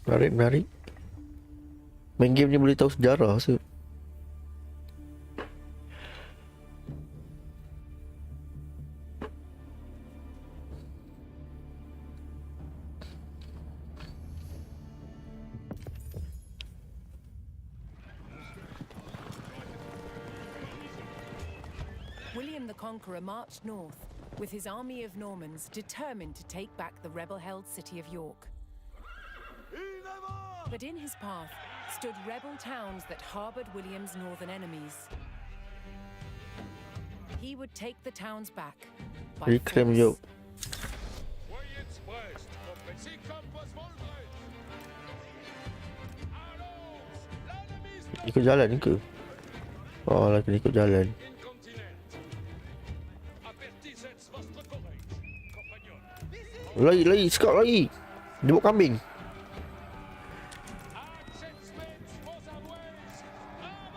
Menarik. Main game ni boleh tahu sejarah so. William the Conqueror marched north with his army of Normans determined to take back the rebel-held city of York. But in his path stood rebel towns that harbored William's northern enemies. He would take the towns back by Reclaim force. York. Ikut jalan ke? Oh lah, kena ikut jalan. Lari, scout lari. Dia bawa kambing.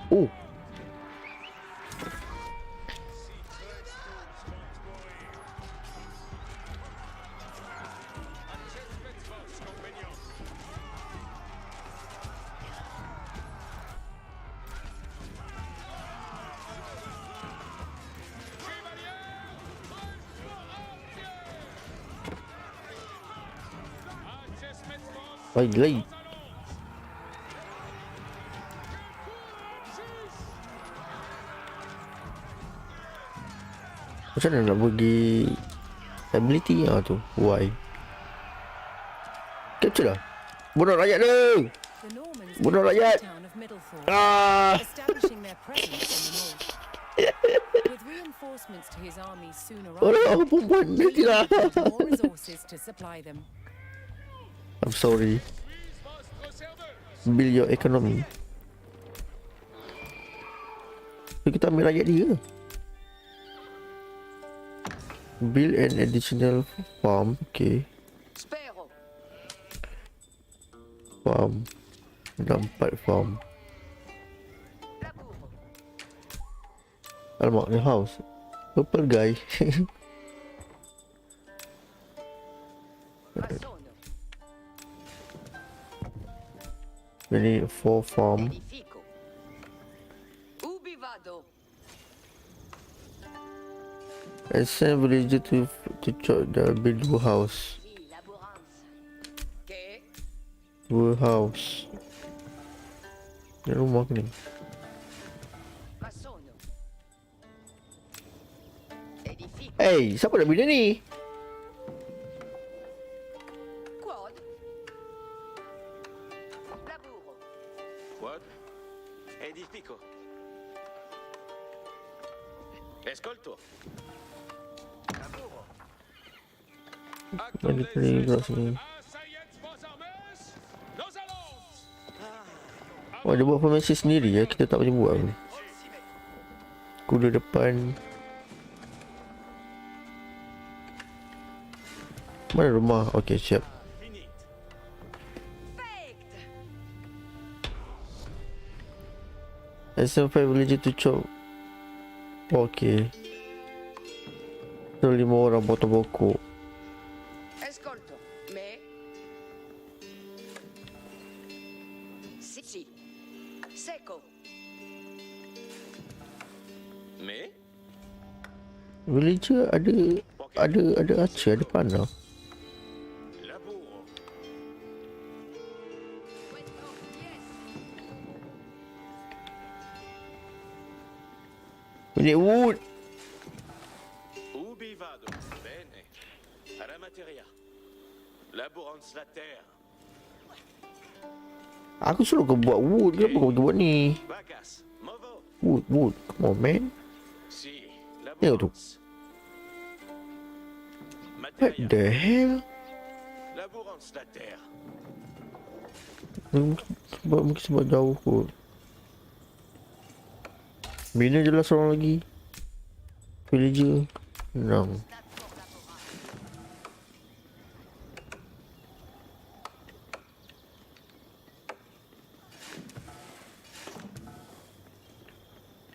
Oh. Lagi. Macam mana nak bagi ability tu? Why? Capture lah. Bunuh rakyat tu. The Normans Bunuh captured rakyat. the town of Middleford, Ah. establishing their presence in the north. With reinforcements to his army soon Orang arriving, perempuan nanti lah. William had more resources to supply them. I'm sorry. Build your economy. So, kita ambil rakyat dia. Build an additional farm. Okay. Spero. Farm. Ada 4 farm. Labour. Alamak, ni house. Purple guy. Maçonno. We need 4 farm. Edifico. Ubi vado? And send villager to chop the build 2 house. Sì, laborance. Che? 2 house. Ni rumah ke ni? Maçonno. Edifico. Hey, siapa nak bina ni? Quod. Laburo. Quod? Edifico. Escolto. Laburo. Bagi play kat sini. Oh, dia buat formasi sendiri ya. Kita tak boleh buat ni. Kuda depan. Mana rumah? Okey, siap. Finite. Faked. SM5 villager to chop. Okey. So 5 orang potong pokok. Ascolto. Me. Sì, sì. Seco. Me? Villager ada archer, ada panah. Laburo. Yes. We need wood. Ubi vado? Bene. Alla materia. Laborance la terre. Aku suruh kau buat wood. Kenapa kau pergi buat ni? Vacas. Movo. Wood. Come on, man. Si. Tengok tu. Laborance. What Materia. the hell? Laborance la terre. Mungkin sebab jauh kot. Bina je lah seorang lagi. Villager. Senang.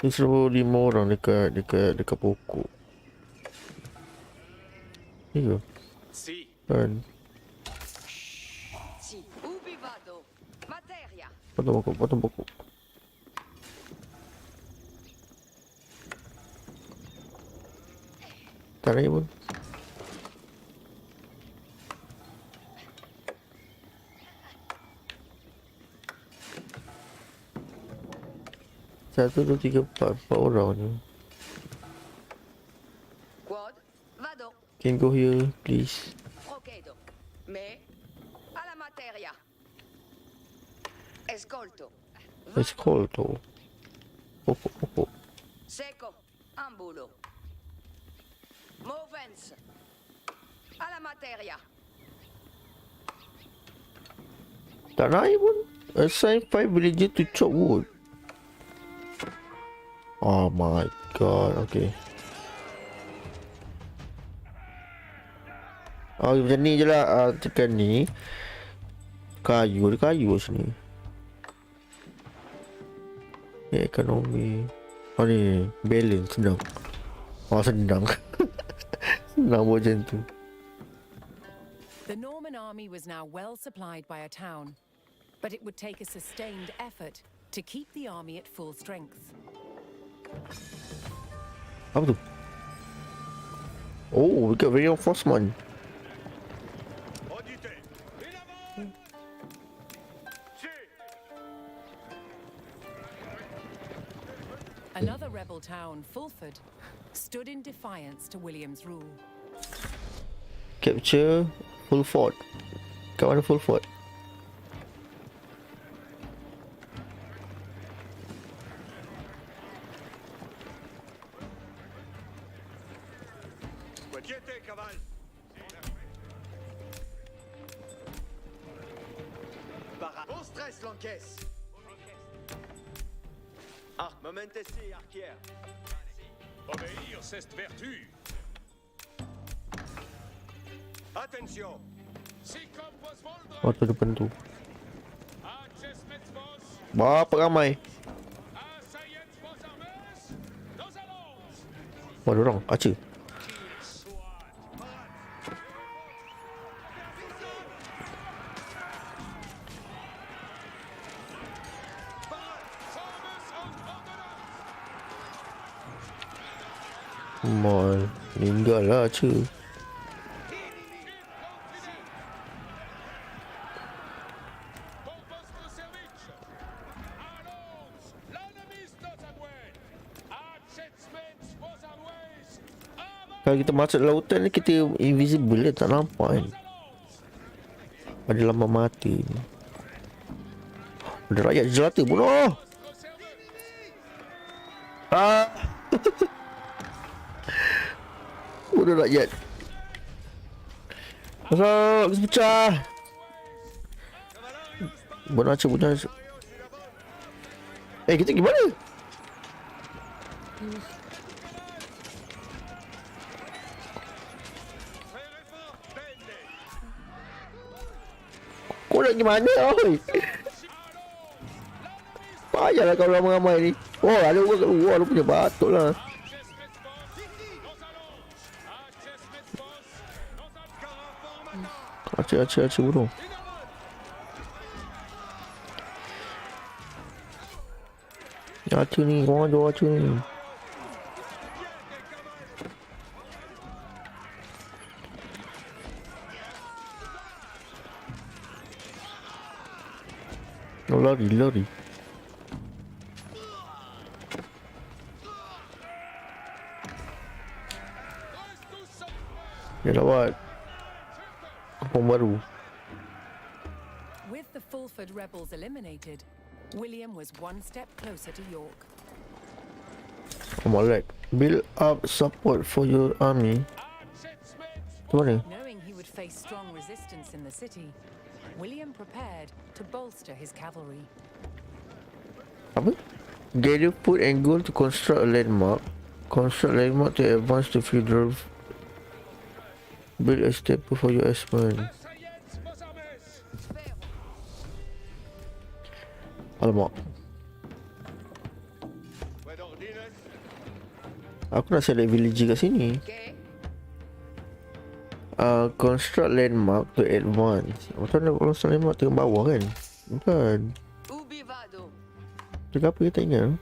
Dia suruh 5 orang dekat pokok. Ya ke? Si. Kan. Sì. Ubi vado? Materia. Potong pokok. Tak naik pun. Satu, dua, tiga, empat orang je. Can go here, please. Procedo. Me alla materia. Escolto. Let's call to. Oh. Seco. Ambulo. Movens. Alla materia. Tak naik pun. Assign 5 villager to chop wood. Oh my god, okay. Oh, macam ni je lah. Tekan ni. Kayu, ada kayu sini. Ni ekonomi. Oh ni, balance, senang. Oh, senang. Senang buat macam tu. The Norman army was now well supplied by a town, but it would take a sustained effort to keep the army at full strength. Apa tu? Oh, we got reinforcement. Auditez. En avant. Another rebel town, Fulford, stood in defiance to William's rule. Capture full fort. Kat mana full fort? Quietez, cavale. Bon stress, l'encaisse. Momentesi, arquière. Obéir, c'est vertu. Attention. Si comme vos voldres, Oh, tu depan tu. acces met vos, Berapa ramai? assaillez vos armes, nous allons. Oh, ada orang. Archer. Soit. Mal. Meninggal lah Archer. Pour votre service. Allons, l'ennemi est à loin. Acces met vos armes, avant. Kalau kita masuk lautan ni kita invisible lah, tak nampak kan. Ada lambang mati ni. Ada rakyat jelata bunuh. Ah. Bunuh rakyat. Masuk, kita pecah. Bunuh Archer, bunuh Archer. Kita gimana? Kau nak gimana oi? Payahlah kau ramai-ramai ni. Oh, ada orang kat luar lu punya batuk lah. Acik bunuh. Acik ni, korang jual acik ni. Oh, lari. Dia dapat apa baru? With the Fulford rebels eliminated, William was one step closer to York. Malek, build up support for your army. Tu mana? Knowing he would face strong resistance in the city, William prepared to bolster his cavalry. Apa? Gather food and gold to construct a landmark. Construct landmark to advance the federal. Build a staple for your expand. Alamak. Aku nak select villager kat sini. ¿Qué? Construct landmark to advance. Macam mana construct landmark tengah bawah kan? Bukan. Ubi vado. Tengah apa kita ingat?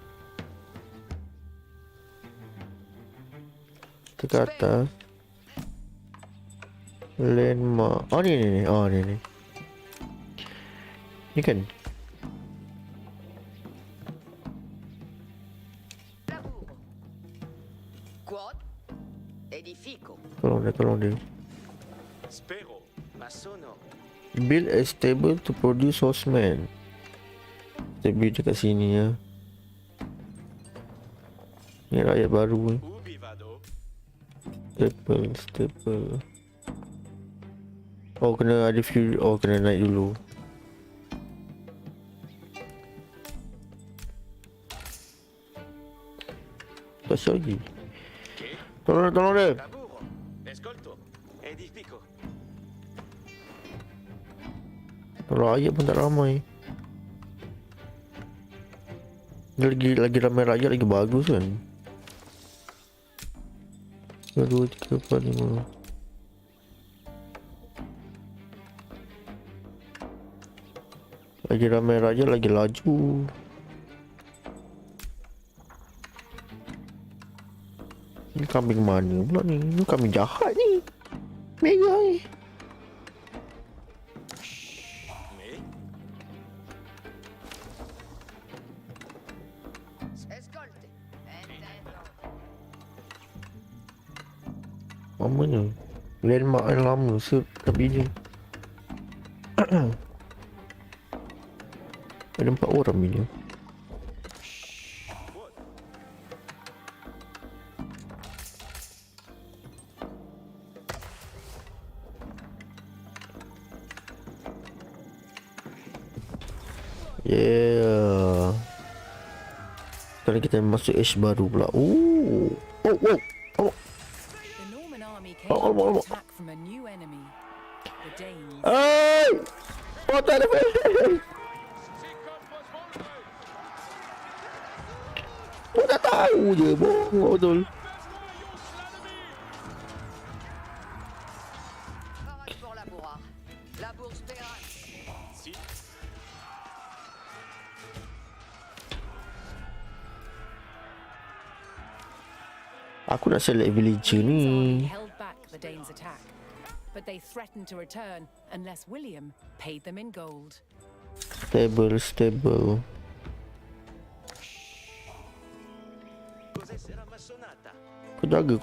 Dekat atas. Landmark. Oh ni. Oh ni. Ni kan? Lavoro. Quod edifico. Tolong tolong dia. Spero, ma sono. Build a stable to produce horsemen. Kita build dekat sini ya. Ni rakyat baru ni. Ubi vado. Staple. Oh kena ada fuel. Oh kena naik dulu. Tak siap lagi. Che? Tolong dia. Lavoro. Ascolto. Edifico. Kalau rakyat pun tak ramai. Lagi ramai rakyat lagi bagus kan. 1, 2, 3, 4, 5. Lagi ramai rakyat lagi laju. Ni kambing mana pula ni? Ni kambing jahat ni. Mega ni. Me? Escolte. Intendo. Mamanya. Landmark yang lama tapi ni. Ada 4 orang ni. Yeah. Sekarang kita masuk age baru pula. Oh. The Norman army came Oh, under oh, oh. attack from a new enemy, the Danes. Hey! Oh, tak ada. Oh, tak tahu je. Bohong betul. Parade pour la bourra. La bourse paiera. Si. Aku nak select villager William's army ni. held back the Danes' attack, but they threatened to return unless William paid them in gold. Stable. Cos'è sarà massonata? Kau jaga.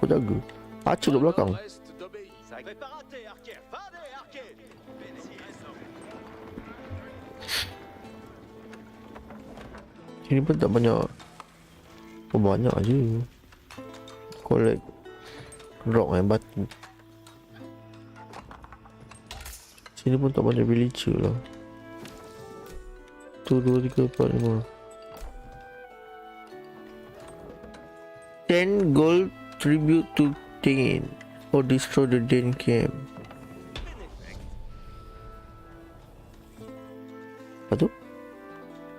Archer kat belakang. Reste d'obéir. Preparate, archer. Fade, archer. Bene, si, Sini pun tak banyak. Oh, banyak je. Collect rock batu. Sini pun tak banyak villager lah. 1, 2, 3, 4, 5. 10 gold tribute to Dane or destroy the Dane camp. Apa tu?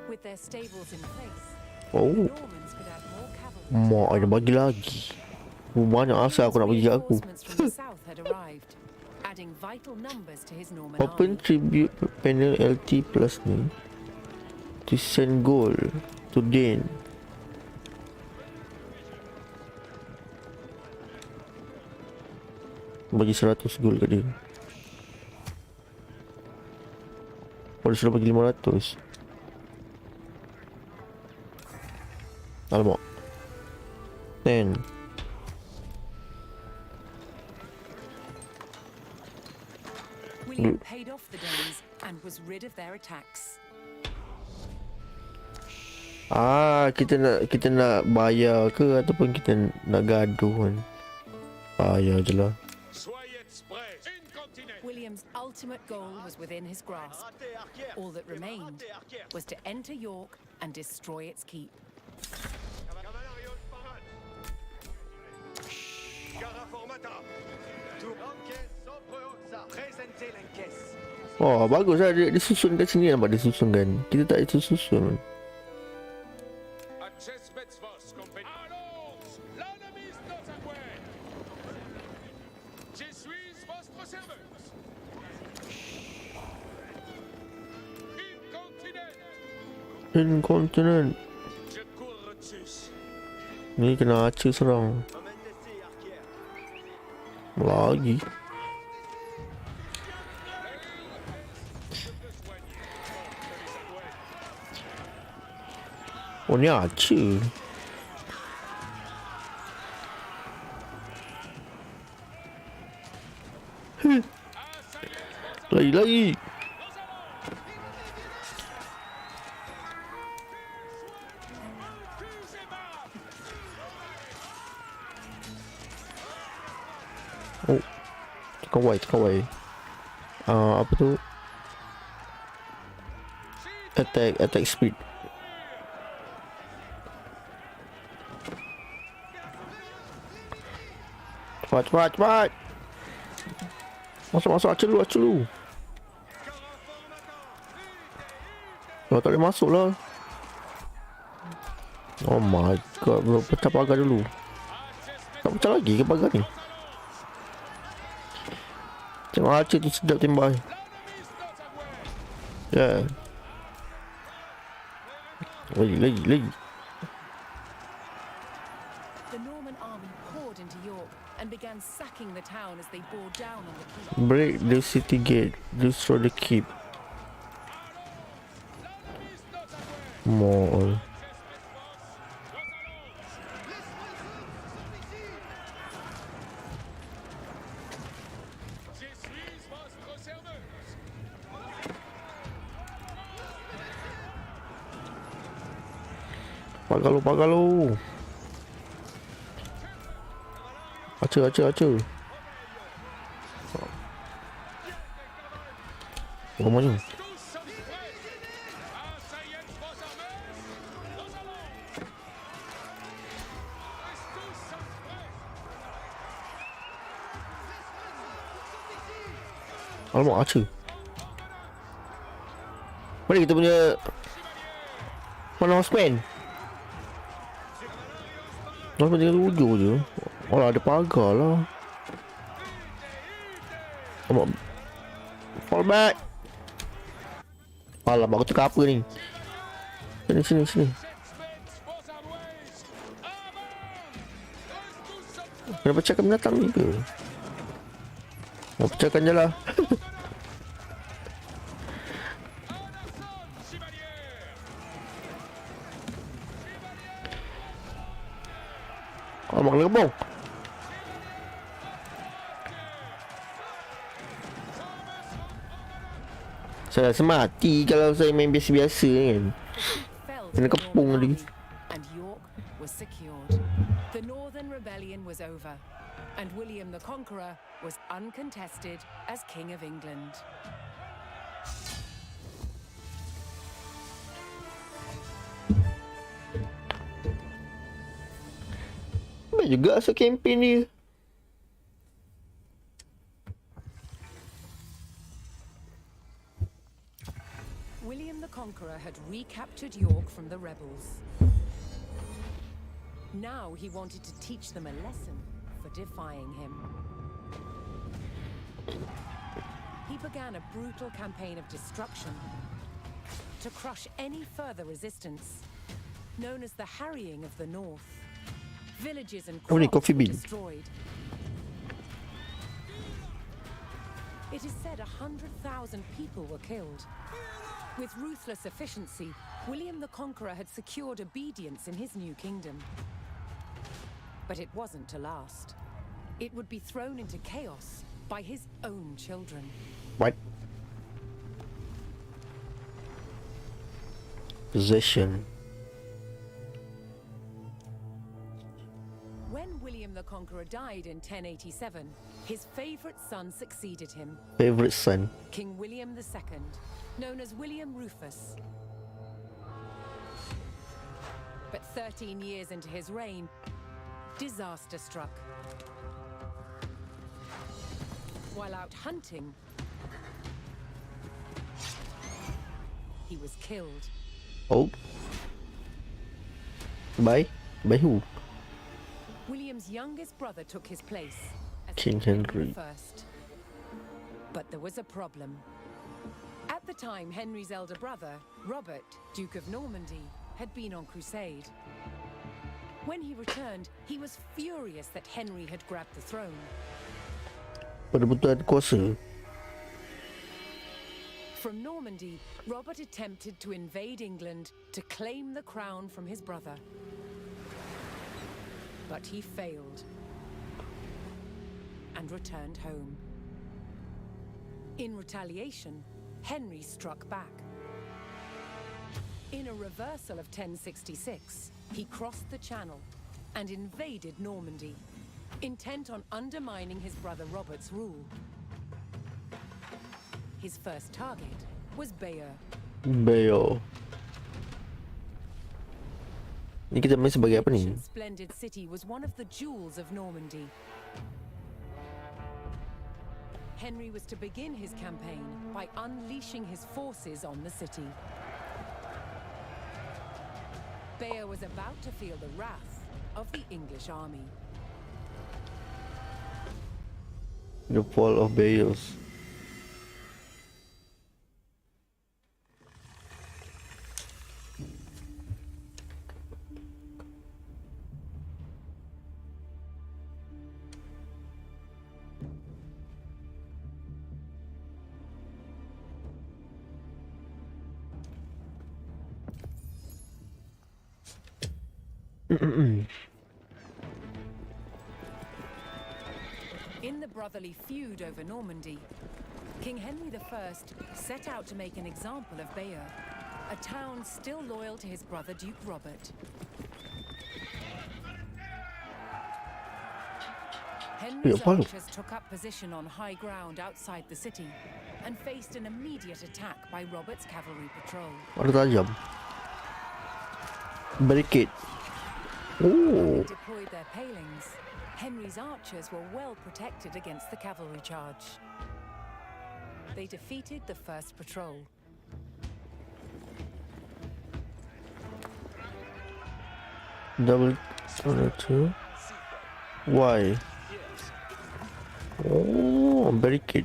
With their stables in place, Oh, the Normans could add more cavalry. mak ada bagi lagi. Banyak asal aku nak bagi kat aku. Reinforcements from the south had arrived, adding vital numbers to his Norman Open army. tribute panel LT plus ni to send gold to Dane. Bagi 100 gold kat dia. Oh, dia sudah bagi 500. Alamak. 10. William paid off the Danes and was rid of their attacks. Kita nak bayar ke ataupun kita nak gaduh kan? Bayar je lah. Soyez prêts. Incontinent. William's ultimate goal was within his grasp. Parate, archer. All that remained Parate, archer. was to enter York and destroy its keep. Cavallerio in parade. Gara formata. Tu anques sobre oxa. Presente l'enques. Oh, bagus lah dia susun kat sini, nampak dia susun kan. Kita tak itu susun. Accesmets vos, compagnie. Allons! L'ennemi est dans sa voie. Je suis votre serveuse. Incontinent. Je cours dessus. Ni kena archer serang. Momentesi, archer. Lagi. Oh, ni archer. Lagi. Oh, tekan Y. Apa tu? Attack speed. Cepat. Masuk, acel dulu. Oh, tak boleh masuk lah. Oh my god, belum pecah pagar dulu. Tak pecah lagi ke pagar ni? Tengok Aceh tu sedap tembak. Ya. Lagi. The Norman army poured into York and began sacking the town as they bore down on the keep. Break the city gate. Destroy the keep. Mall. Je suis votre serveuse. Pagar lu. Aceh. Mana? Tous sommes prêts. Asseyez vos armées. Nous allons. Tous sommes prêts. Alamak, Aceh. Mana kita punya mana horseman? Horseman tinggal ujung je. Alah, ada pagar lah. Alamak. Fall back. Alamak, aku cakap apa ni? Sini. Vos armées. Avant. Kena pecahkan binatang ni ke? Pecahkan je lah. Alamak, kena kebong. Saya rasa mati kalau saya main biasa-biasa kan. Fell Kena to the kepung Norman lagi. army, and York was secured. The Northern Rebellion was over, and William the Conqueror was uncontested as King of England. Baik juga asal kempen ni. William the Conqueror had recaptured York from the rebels. Now he wanted to teach them a lesson for defying him. He began a brutal campaign of destruction to crush any further resistance, known as the Harrying of the North. Villages and Only crops coffee were bean. destroyed. It is said 100,000 people were killed. With ruthless efficiency, William the Conqueror had secured obedience in his new kingdom. But it wasn't to last. It would be thrown into chaos by his own children. What? Possession. When William the Conqueror died in 1087, his favorite son succeeded him, Favorite son. King William II, known as William Rufus. But 13 years into his reign, disaster struck. While out hunting, he was killed. Oh. By who? William's youngest brother took his place as King Henry. I. But there was a problem. At the time, Henry's elder brother, Robert, Duke of Normandy, had been on crusade. When he returned, he was furious that Henry had grabbed the throne. Perebutan kuasa. From Normandy, Robert attempted to invade England to claim the crown from his brother. But he failed and returned home. In retaliation, Henry struck back. In a reversal of 1066, he crossed the Channel and invaded Normandy, intent on undermining his brother Robert's rule. His first target was Bayeux. Bayeux. Ni kita main sebagai apa ni? Splendid city was one of the jewels of Normandy. Henry was to begin his campaign by unleashing his forces on the city. Bayeux was about to feel the wrath of the English army. The fall of Bayeux. In the brotherly feud over Normandy, King Henry I set out to make an example of Bayeux, a town still loyal to his brother Duke Robert. Henry's archers took up position on high ground outside the city and faced an immediate attack by Robert's cavalry patrol. Ada tajam. Barricade. Oh. They deployed their palings. Henry's archers were well protected against the cavalry charge. They defeated the first patrol. Double two. Why? Oh, barricade.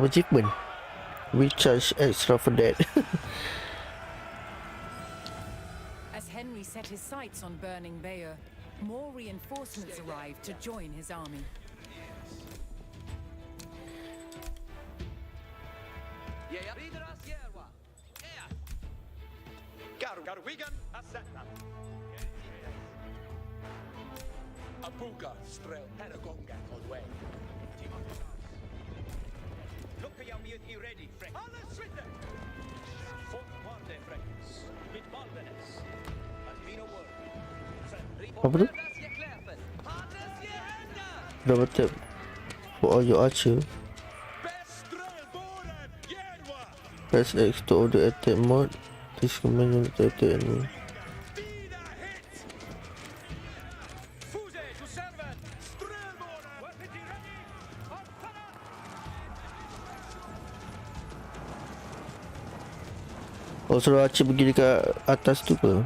Achievement. We charge extra for that. As Henry set his sights on burning Bayeux, more reinforcements arrived to join his army. Abuga, Strel, Panagonga, Oleh. Ready, Frank. Alles Schritte! Fort Morde, Franks. Mit Malvenes. As mean a word. Apa tu? Double tap for all your archer. Press X to order attack mode. This command unit to attack enemy. Oh, suruh archer pergi dekat atas tu ke?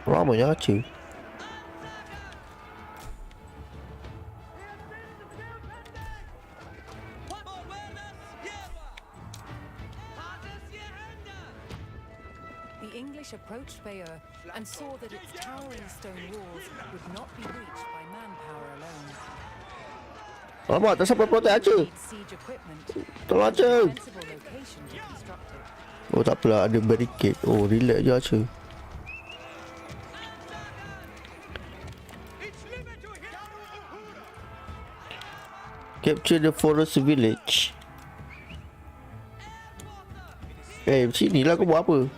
Ramainya archer. The English approached Bayeux and saw that its towering stone walls would not be reached by manpower alone. Alamak, tak sampai protect archer. Siege equipment, Tolong archer. defensible location to construct it. Oh, tak apalah, ada barricade. Oh, relax je archer. Capture the forest village. Sini lah kau buat apa?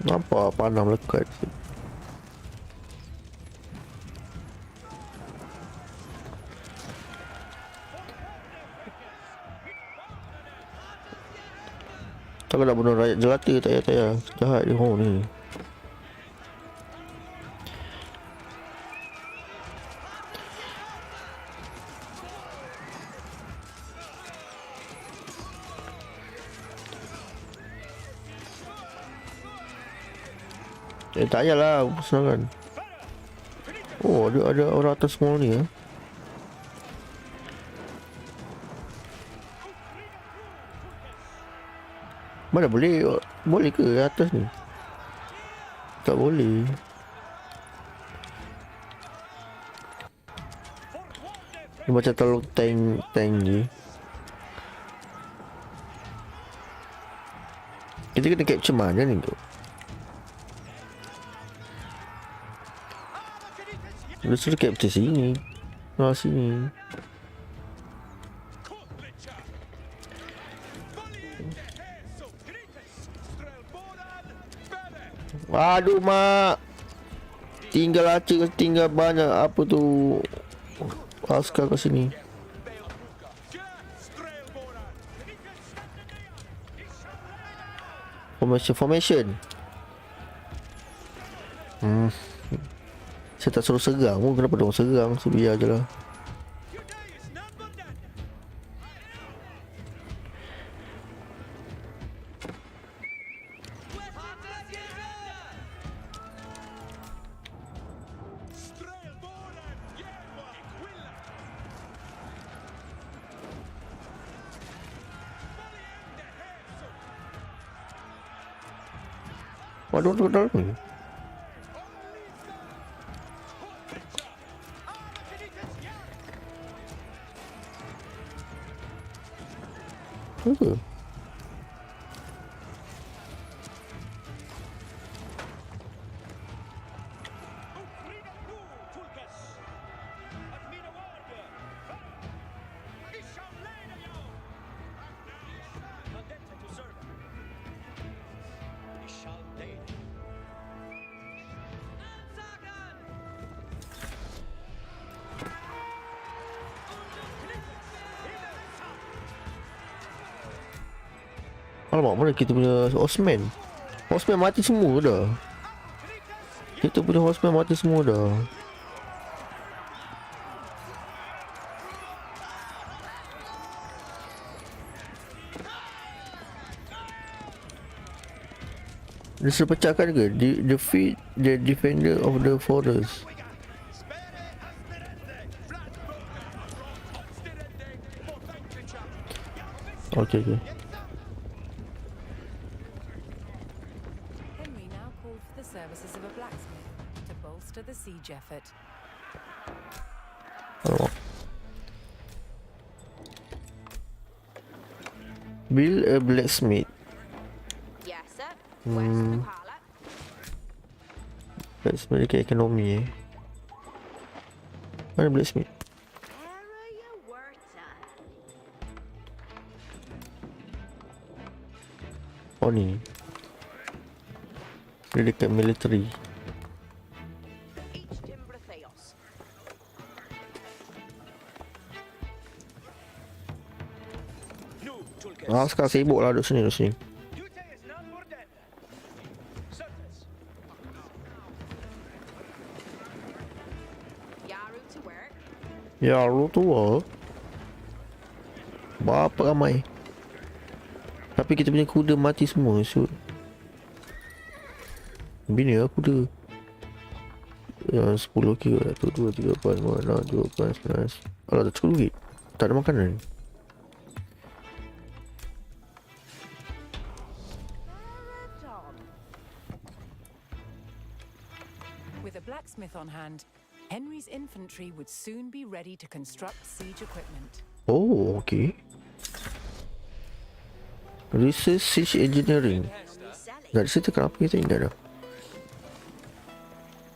Nampak panah melekat. Takkan nak bunuh rakyat jelata, tak payah. Jahat dia orang ni. Tak payahlah serangan. Oh, ada orang atas semua ni ya. Mana boleh? Boleh ke atas ni? Tak boleh. Dia macam terlalu tank je. Kita kena capture mana ni tu? Dia suruh capture sini. Sini. Aduh mak. Tinggal banyak apa tu askar kat sini. Formation. Saya tak suruh serang pun. Kenapa dia orang serang? So biar je lah. Waduh. Apa? Alamak, mana kita punya horseman? Horseman mati semua dah. Kita punya horseman mati semua dah. Dia sudah pecahkan ke? Defeat the defender of the forest. Okay. Henry now called for the services of a blacksmith to bolster the siege effort. Oh. Build a blacksmith. Yes, sir. Where's the pilot? Blacksmith dekat ekonomi Mana blacksmith? Area Huerta. Oh ni. Dia dekat military. Each timber theos. Nu, Tulkes. Sekarang sibuk lah duduk sini. Duty is not for dead. Surface. Yaru to work. Ya lu tua. Berapa ramai? Tapi kita punya kuda mati semua. So bina lah kuda. Yang 10 kilo. 1, 2, 3, 4, 5, 6, 7, 8, 9. Alah tak cukup duit. Tak ada makanan. With a blacksmith on hand, Henry's infantry would soon be ready to construct siege equipment. Oh, okay. Research siege engineering. Dari situ kenapa kita ingat dah?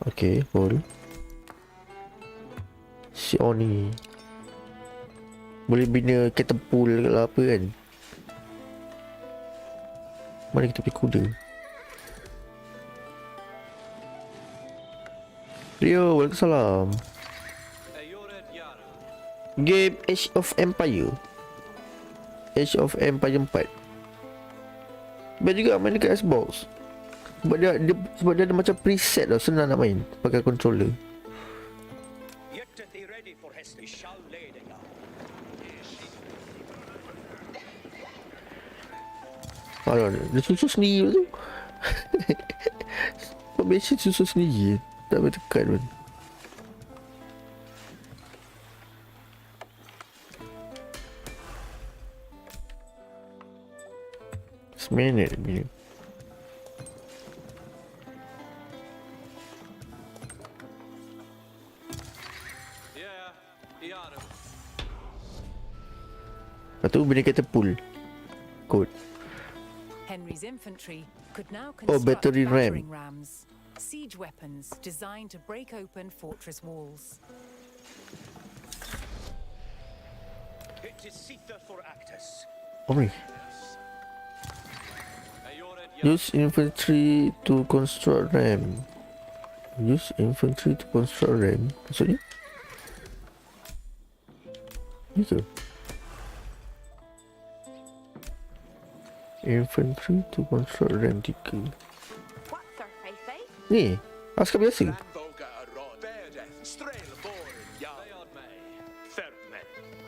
Okay, boleh. Si Oni boleh bina catapult ke apa kan? Mana kita pergi kuda? Rio, waalaikumsalam. Game Age of Empire 4. Baik juga main dekat Xbox. Sebab dia ada macam preset lah. Senang nak main pakai controller. Get thee ready for Hester. We shall lay the yard. Alah, dia susun sendiri tu. Formation susun sendiri. Tak boleh tekan pun. minute bila. Lepas tu benda kata pull code. Henry's infantry could now Oh, construct battery ram. battering rams, siege weapons designed to break open fortress walls. It is Sitha for Actus. Apa ni? Use infantry to construct ram. Use infantry to construct ram. Maksudnya? Ni ke? Infantry to construct ram 3. What's our face? Ni, askar biasa.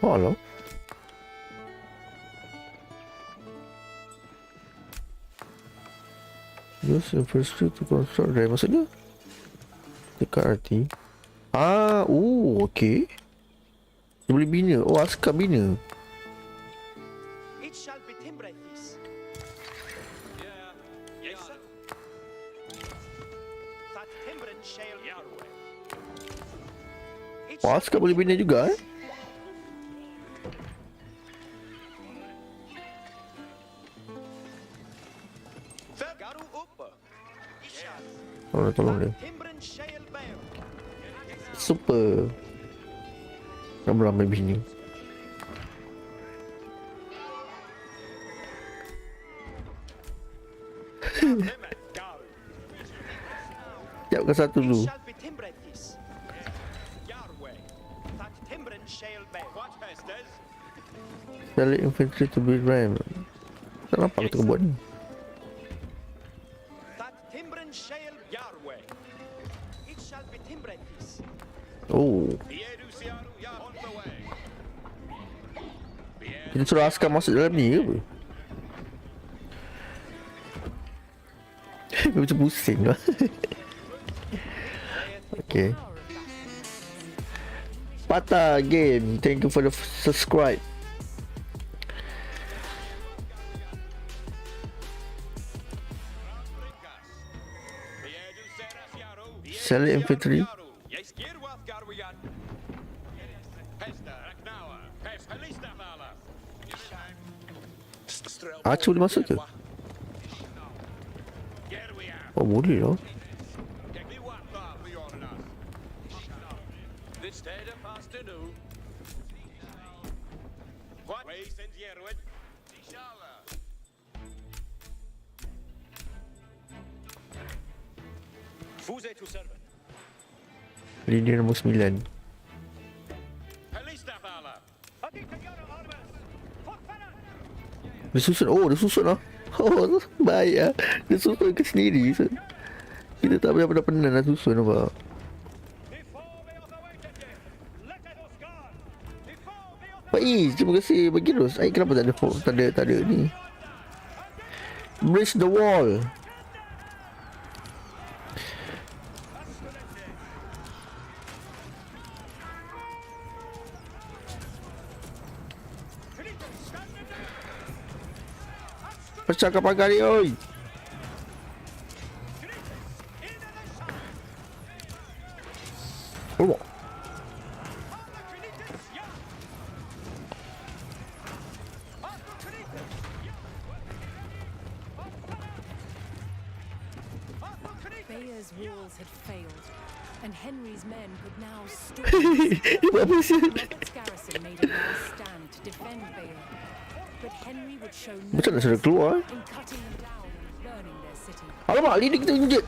Oh lah. Use infantry to construct ram. Maksudnya? Dekat arti. Ah, oh, okay. Dia boleh bina. Oh, askar bina. It shall be timbered this. Yes, sir. That timbered shall Yahweh. It Oh, shall askar be boleh bina juga eh. Garu uppa. It shall. Tolong dia. Timbered shall bear. Super. Ramai-ramai bini. Garu. Siapkan satu It dulu. shall be timbered this. Yahweh. That timbered shall bear. What has this? Select infantry to build ram. Tak nampak kita buat ni. That timbered shall Yahweh. It shall be timbered this. Oh, Biedu siaru ya on the way. kita suruh askar masuk dalam ni ke apa? Macam pusing lah. Okay. Pata game. Thank you for the subscribe. Select infantry. Archer boleh masuk ke? Oh, boleh lah. Vous êtes tout servant. Lini nombor 9. Dia susun. Oh, dia susun lah. Oh, baik lah. Dia susun ke sendiri. So, kita tak pernah nak susun apa. Baik, terima kasih bagi terus. Aik kenapa tak ada ni? Bridge the wall. Pecahkan pagar ni, oi. Oh. Bayer's walls had failed, and Henry's men could now storm the city. Robert's garrison made a last stand to defend Bayer, but Henry would show no Macam nak suruh keluar eh? in cutting them down and burning their city. Alamak, lini kita injet.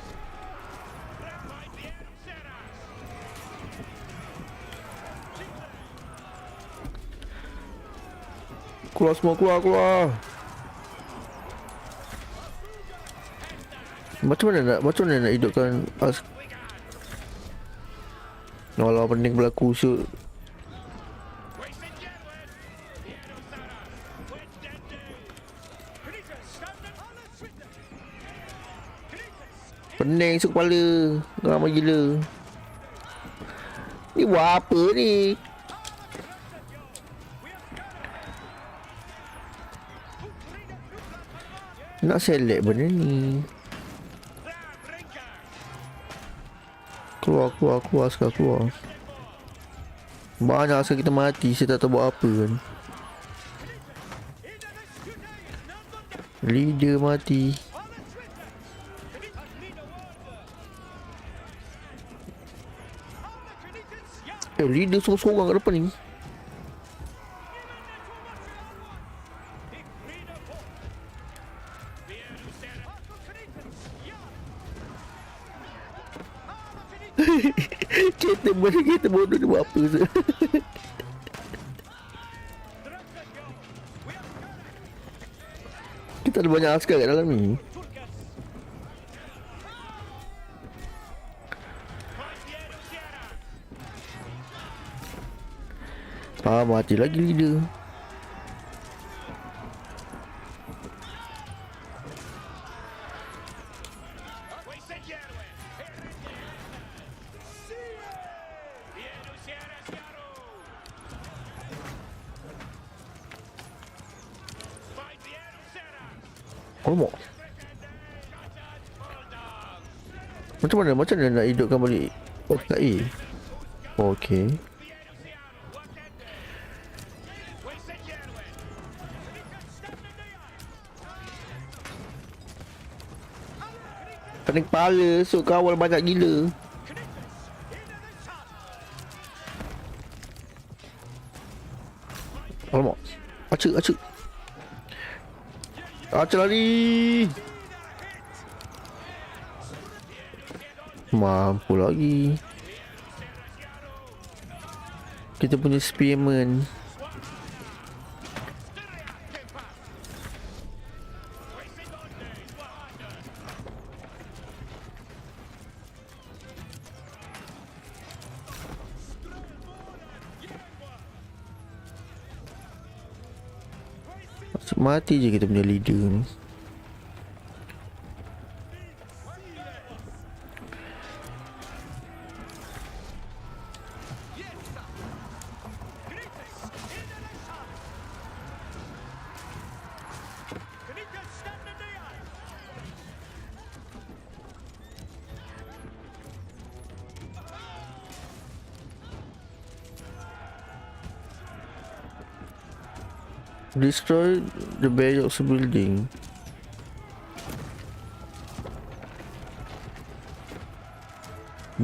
Keluar semua, keluar. Macam mana nak hidupkan Walau pening berlaku shoot. Pening esok kepala. Ramai gila. Ni buat apa ni? Nak select benda ni. Keluar sekarang keluar. Banyak sekarang kita mati, saya tak tahu buat apa kan. Leader mati. Leader sorang-sorang kat depan ni. Kereta bodoh dia buat apa tu? Kita ada banyak askar kat dalam ni. Mati lagi leader. Alamak. Macam mana nak hidupkan balik kat A? Okey. Pening kepala, so kawal banyak gila. Alamak. Acak lari. Mampu lagi. Kita punya spearman. Mati je kita punya leader ni. Destroy the barracks building.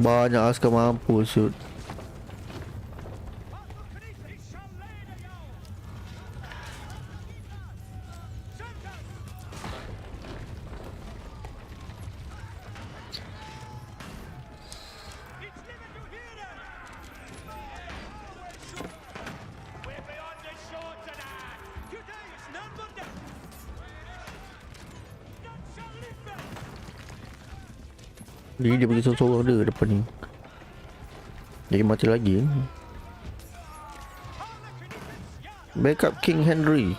Banyak askar mampu shoot. Dia pergi sorang-sorang dia depan ni. Jadi mati lagi. Backup King Henry.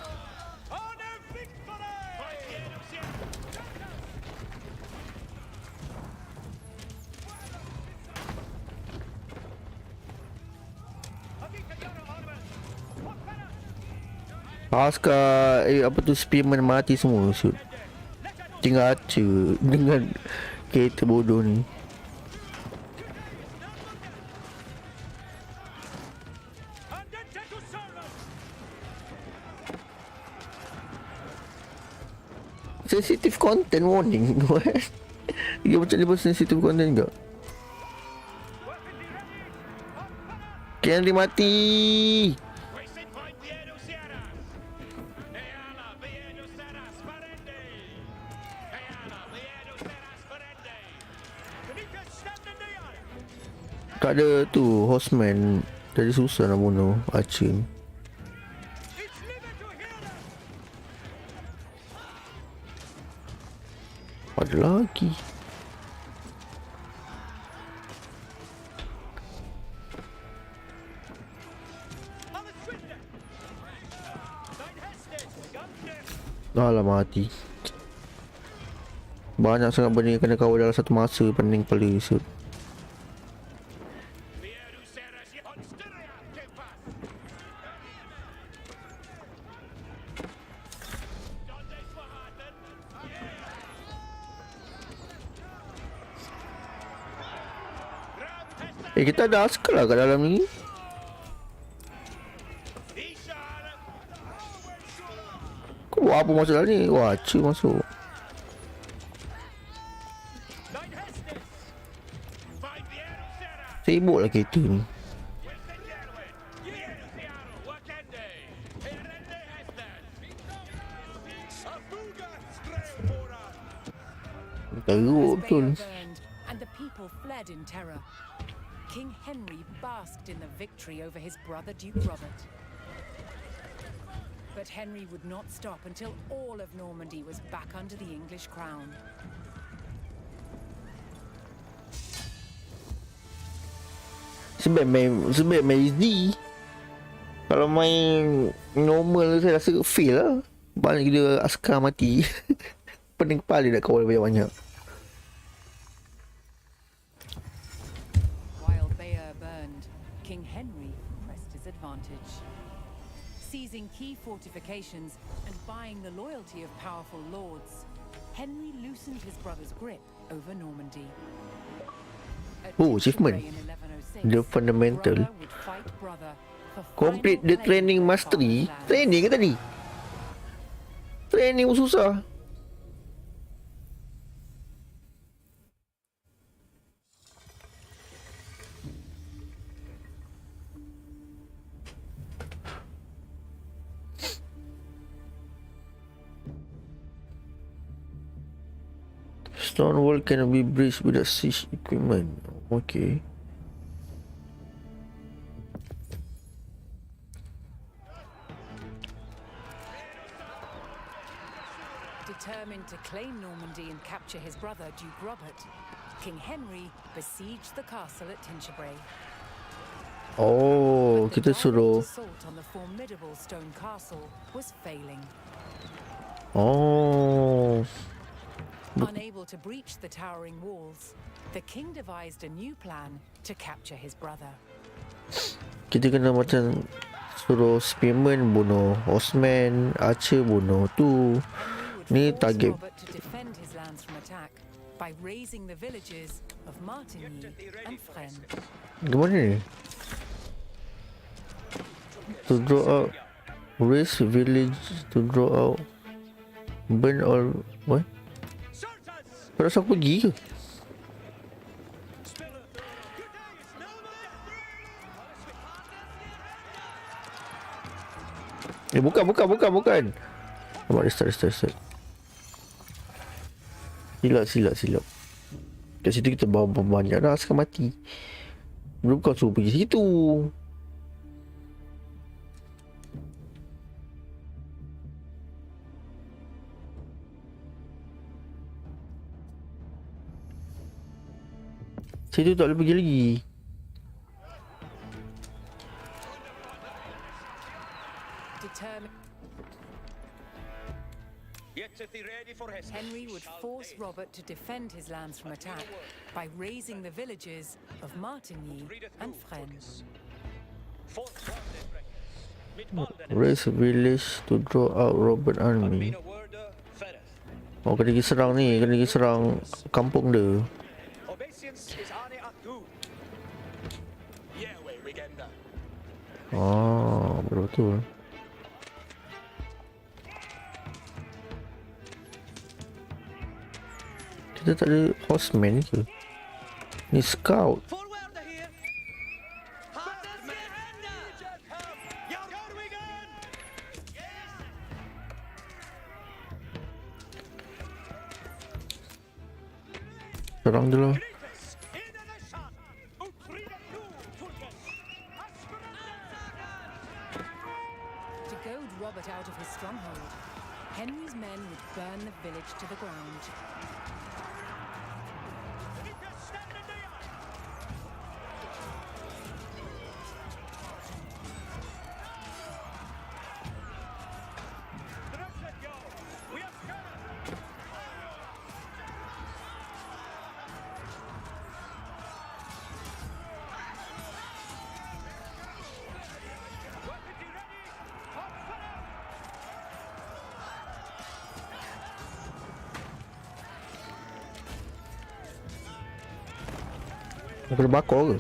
Askar apa tu spearman mati semua shoot. Tinggal Archer dengan kereta bodoh ni. Sensitive content warning. What? Dia macam dia sensitive content juga. Kennedy mati. Tak ada tu horseman. Jadi susah nak bunuh Archer. Ada lagi. Dah lah mati. Banyak sangat benda yang kena kawal dalam satu masa. Pening kepala shoot. Kita ada askar lah kat dalam ni. Kau buat apa masuk dalam ni? Wah, masuk. Sibuk lah kereta ni. Teruk betul. And the people fled in terror. King Henry basked in the victory over his brother Duke Robert. But Henry would not stop until all of Normandy was back under the English crown. Sebab main easy. Kalau main normal saya rasa fail lah. Banyak gila askar mati. Pening kepala nak kawal banyak-banyak. While Bayeux burned, King Henry pressed his advantage. Seizing key fortifications and buying the loyalty of powerful lords, Henry loosened his brother's grip over Normandy. At Achievement. in 1106, The fundamental. brother would fight brother for Complete final the claim training to mastery. father's land. Training ke tadi? Training pun susah. Stone wall cannot be breached without siege equipment. Okay. Determined to claim Normandy and capture his brother, Duke Robert, King Henry besieged the castle at Tinchebray. Oh, But the kita direct suruh. assault on the formidable stone castle was failing. Oh. Unable to breach the towering walls, the king devised a new plan to capture his brother. Kita kena macam suruh spearman bunuh horseman, archer bunuh tu. Henry Ni would force target. Robert to defend his lands from attack by razing the villages of Martigny and Fresnes. Gimana ni? To draw out, raise village to draw out, burn all. What? Terus aku pergi ke? Bukan. Nampak restart. Silap. Kat situ kita bawa banyak dah askar mati. Belum kau suruh pergi situ. Situ tak boleh pergi lagi. Determined, Henry would force Robert to defend his lands from attack by razing the villages of Martigny and Fresnes. Raise a village to draw out Robert army. Oh, kena pergi serang ni. Kena pergi serang kampung dia. Oh, betul. Kita tak ada horseman ke? Ni scout. Serang je lah. To goad Robert out of his stronghold, Henry's men would burn the village to the ground. Nak kena bakar ke?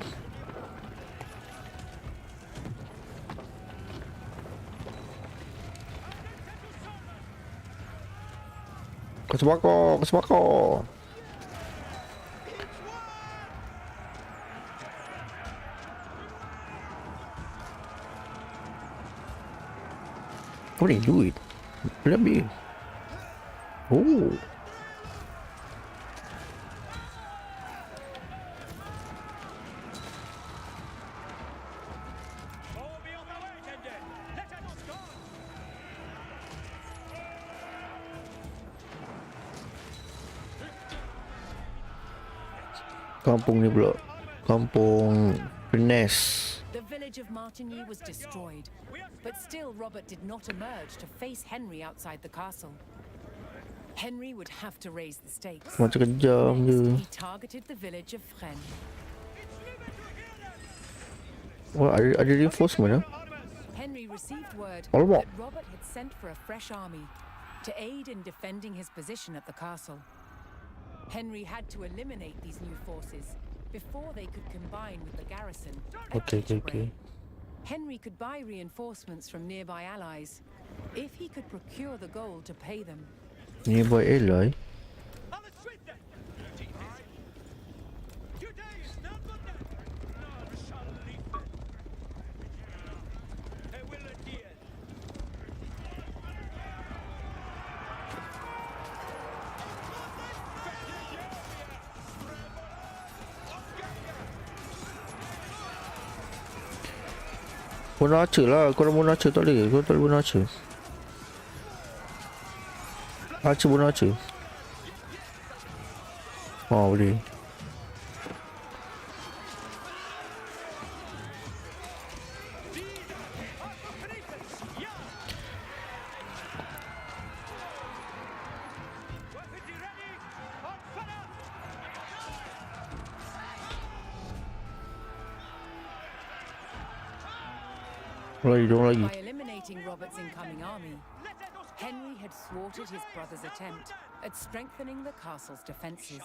Kasih bakar, kasih bakar. Apa ni? Duit? Boleh ambil. Oh. Kampung ni pula. Kampung Finesse. The village of Martigny was destroyed, but still Robert did not emerge to face Henry outside the castle. Henry would have to raise the stakes. Macam kejam je. He targeted the village of Fresnes. Wah, ada reinforcement ah. Henry received word Alamak. that Robert had sent for a fresh army to aid in defending his position at the castle. Henry had to eliminate these new forces before they could combine with the garrison. at Okay. Azrai. Henry could buy reinforcements from nearby allies if he could procure the gold to pay them. Nearby ally. Guna archer lah. Korang guna archer tak boleh. Korang tak boleh guna archer. Archer guna archer. Oh boleh. Lagi dong lagi. By eliminating Robert's incoming army, Henry had thwarted his brother's attempt at strengthening the castle's defences.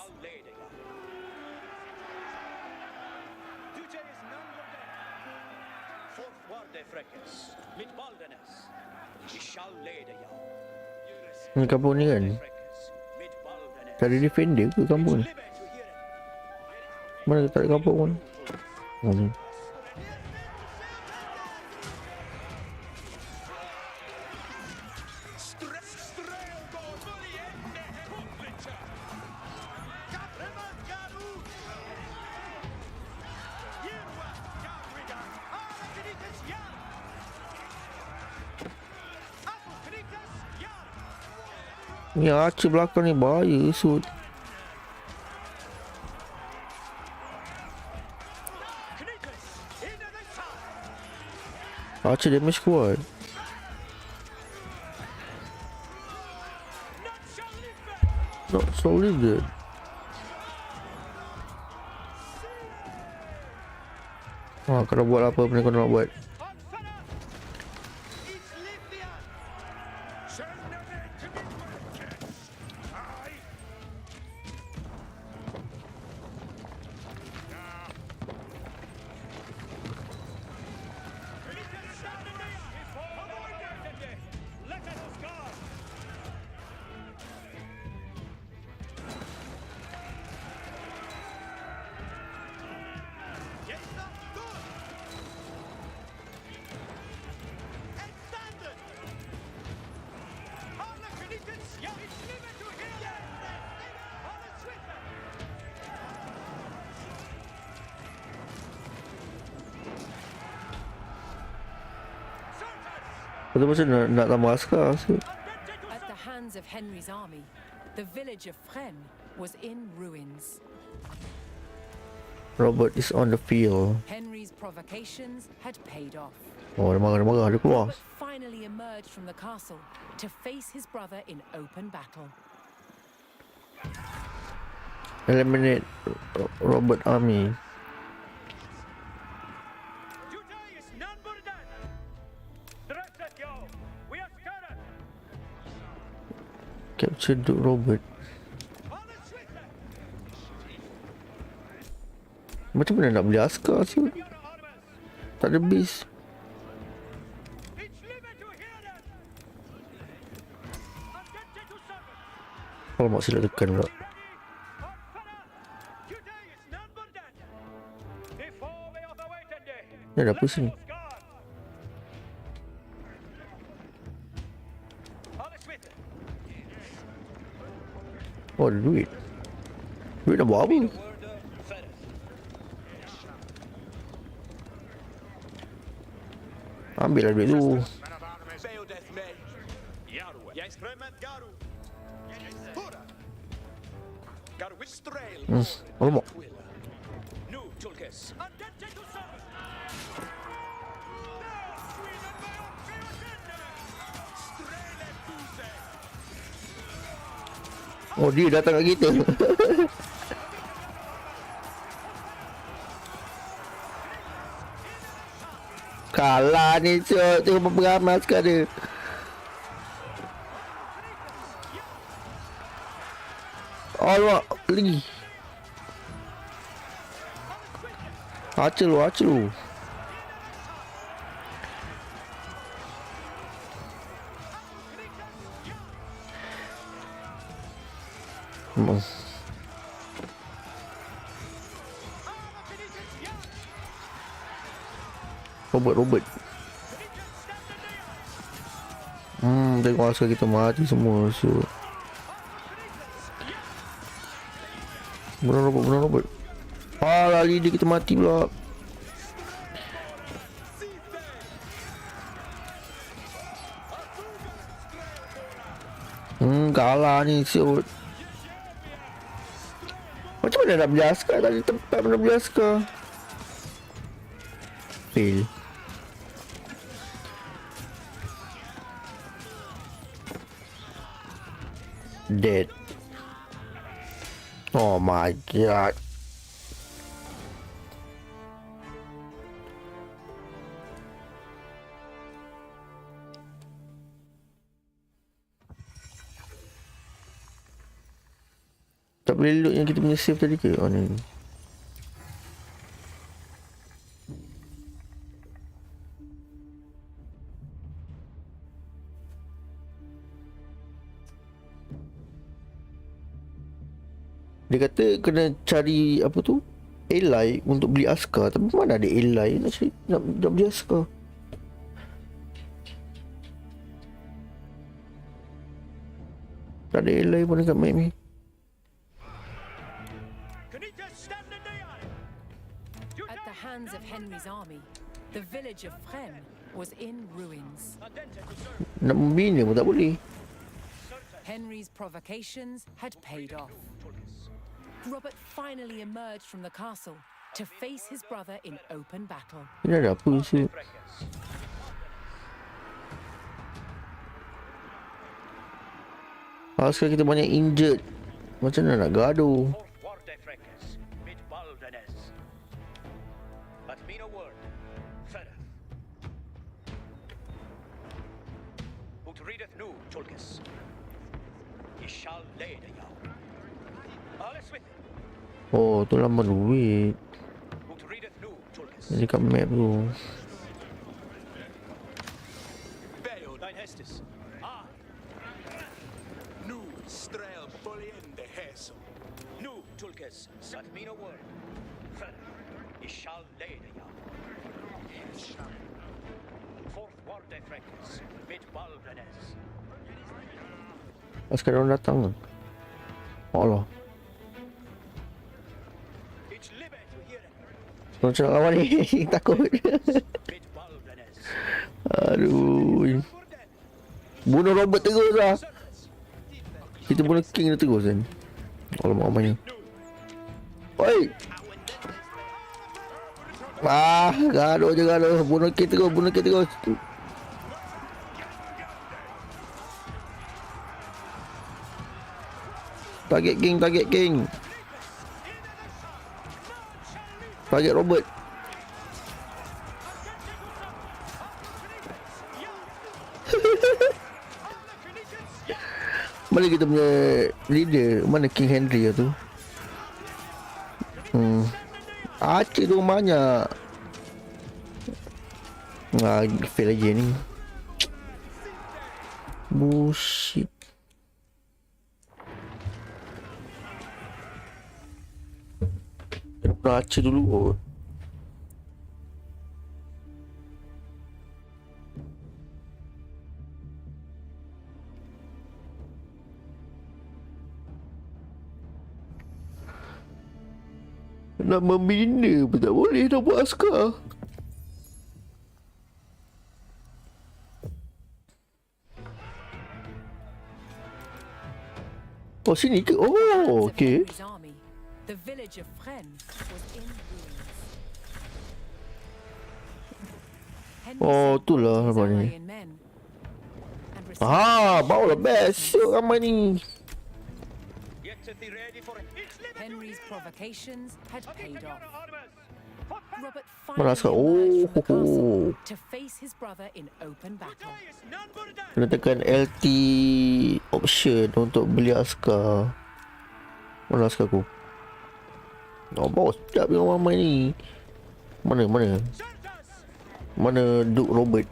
Ni kampung ni kan? Tak ada defender ke kampung ni? Mana tak ada kampung pun? Oh ni. Ni archer belakang ni bahaya sud. Archer damage kuat. Not solid good. Kau nak buat apa benda kau nak buat? Betul-betul nak tambah askar. At the hands of Henry's army, the village of Fresnes was in ruins. Robert is on the field. Henry's provocations had paid off. Oh, dia marah, dia keluar. Robert finally emerged from the castle to face his brother in open battle. Eliminate Robert army. Capture Duke Robert. Macam mana nak beli askar tu? Tak ada base. Alamak, silap tekan pula. Today is none but that. Before we are the waiting day. Ni ada apa sini? All is with it. Oh, ada duit. Duit nak buat apa? Word Ferris. Ambil lah duit tu. Fail death may. Yaru. Yes, Kremet Garu. Hurra. Garu with strail. Alamak. Nu Tulkes. Andente to service. Oh, dia datang kat kita. Kalah ni, cok. Tengok beramai sekali. Alamak, lagi. Acel lu. Memang. Robert. Tengok askar kita mati semua. So. Benar Robert. Lali dia, kita mati pula. Kalah ni, siut. Macam mana nak beli askar tadi? Tempat mana beli askar? Fail. Dead. Oh my god. Tak boleh load yang kita punya save tadi ke? Oh ni. Dia kata kena cari apa tu? Ally untuk beli askar. Tapi mana ada ally nak beli askar? Tak ada ally pun dekat map ni. At the hands of Henry's army, the village of Fresnes was in ruins. Nak membina pun tak boleh. Henry's provocations had paid off. Robert finally emerged from the castle to face his brother in open battle. Ini ada apa sih? Sekarang kita banyak injured. Macam mana nak gaduh? Oh, tu lama duit. Jadi kat map tu. Sekarang orang datang. Allah. Macam nak lawan ni. Takut. Aduh. Bunuh Robert terus lah. Kita bunuh King dia terus kan. Alamak amanya. Oi. Gaduh je gaduh. Bunuh King terus. Target King. Target Robert. Mana kita punya leader? Mana King Henry tu? Acik tu banyak. Fail lagi ni. Baca dulu kot. Nak membina pun tak boleh, nak buat askar. Oh, sini ke? Oh, okey. The village of Fresnes was in ruins. Henry Oh, sent itulah his namanya. ally and men, and received Bawah lah best. Siap ramai ni. Get thee ready for it. It's liberty. Henry's provocations had paid off. Robert Mana askar? finally emerged from the castle Oh. to face his brother in open battle. Kena tekan LT option untuk beli askar. Mana askar aku? Oh, bos. Sekejap yang ramai ni. Mana? Mana Duke Robert?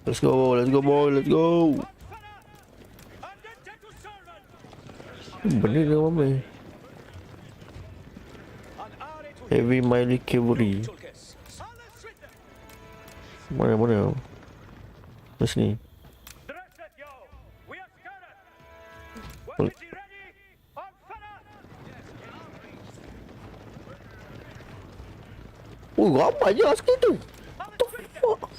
Let's go boy, let's go. Benda dia ramai. Heavy Miley Cavalry. Mana? Di sini. Oh, ramai je askar tu. What the fuck?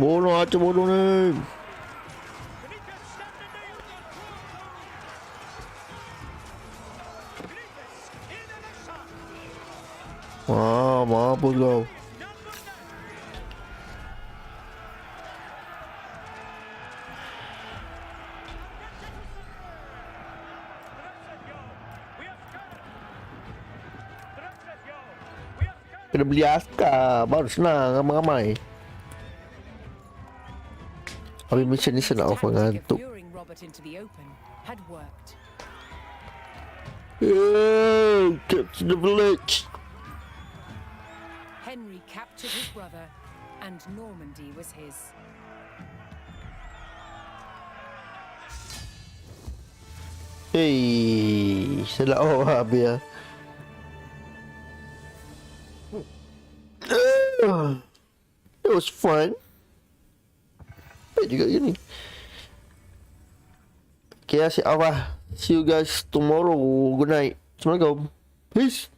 Bodoh aja bodoh ni. Mampus kau. Kena beli askar, baru senang ramai-ramai. Habis mission ni senang His apa tactic of ngantuk. luring Robert into the open had worked. Get to the village. Henry captured his brother, and Normandy was his. Hey, salah habis. It was fun. Juga gini. Okay, asyik awal. See you guys tomorrow. Good night. Assalamualaikum. Peace.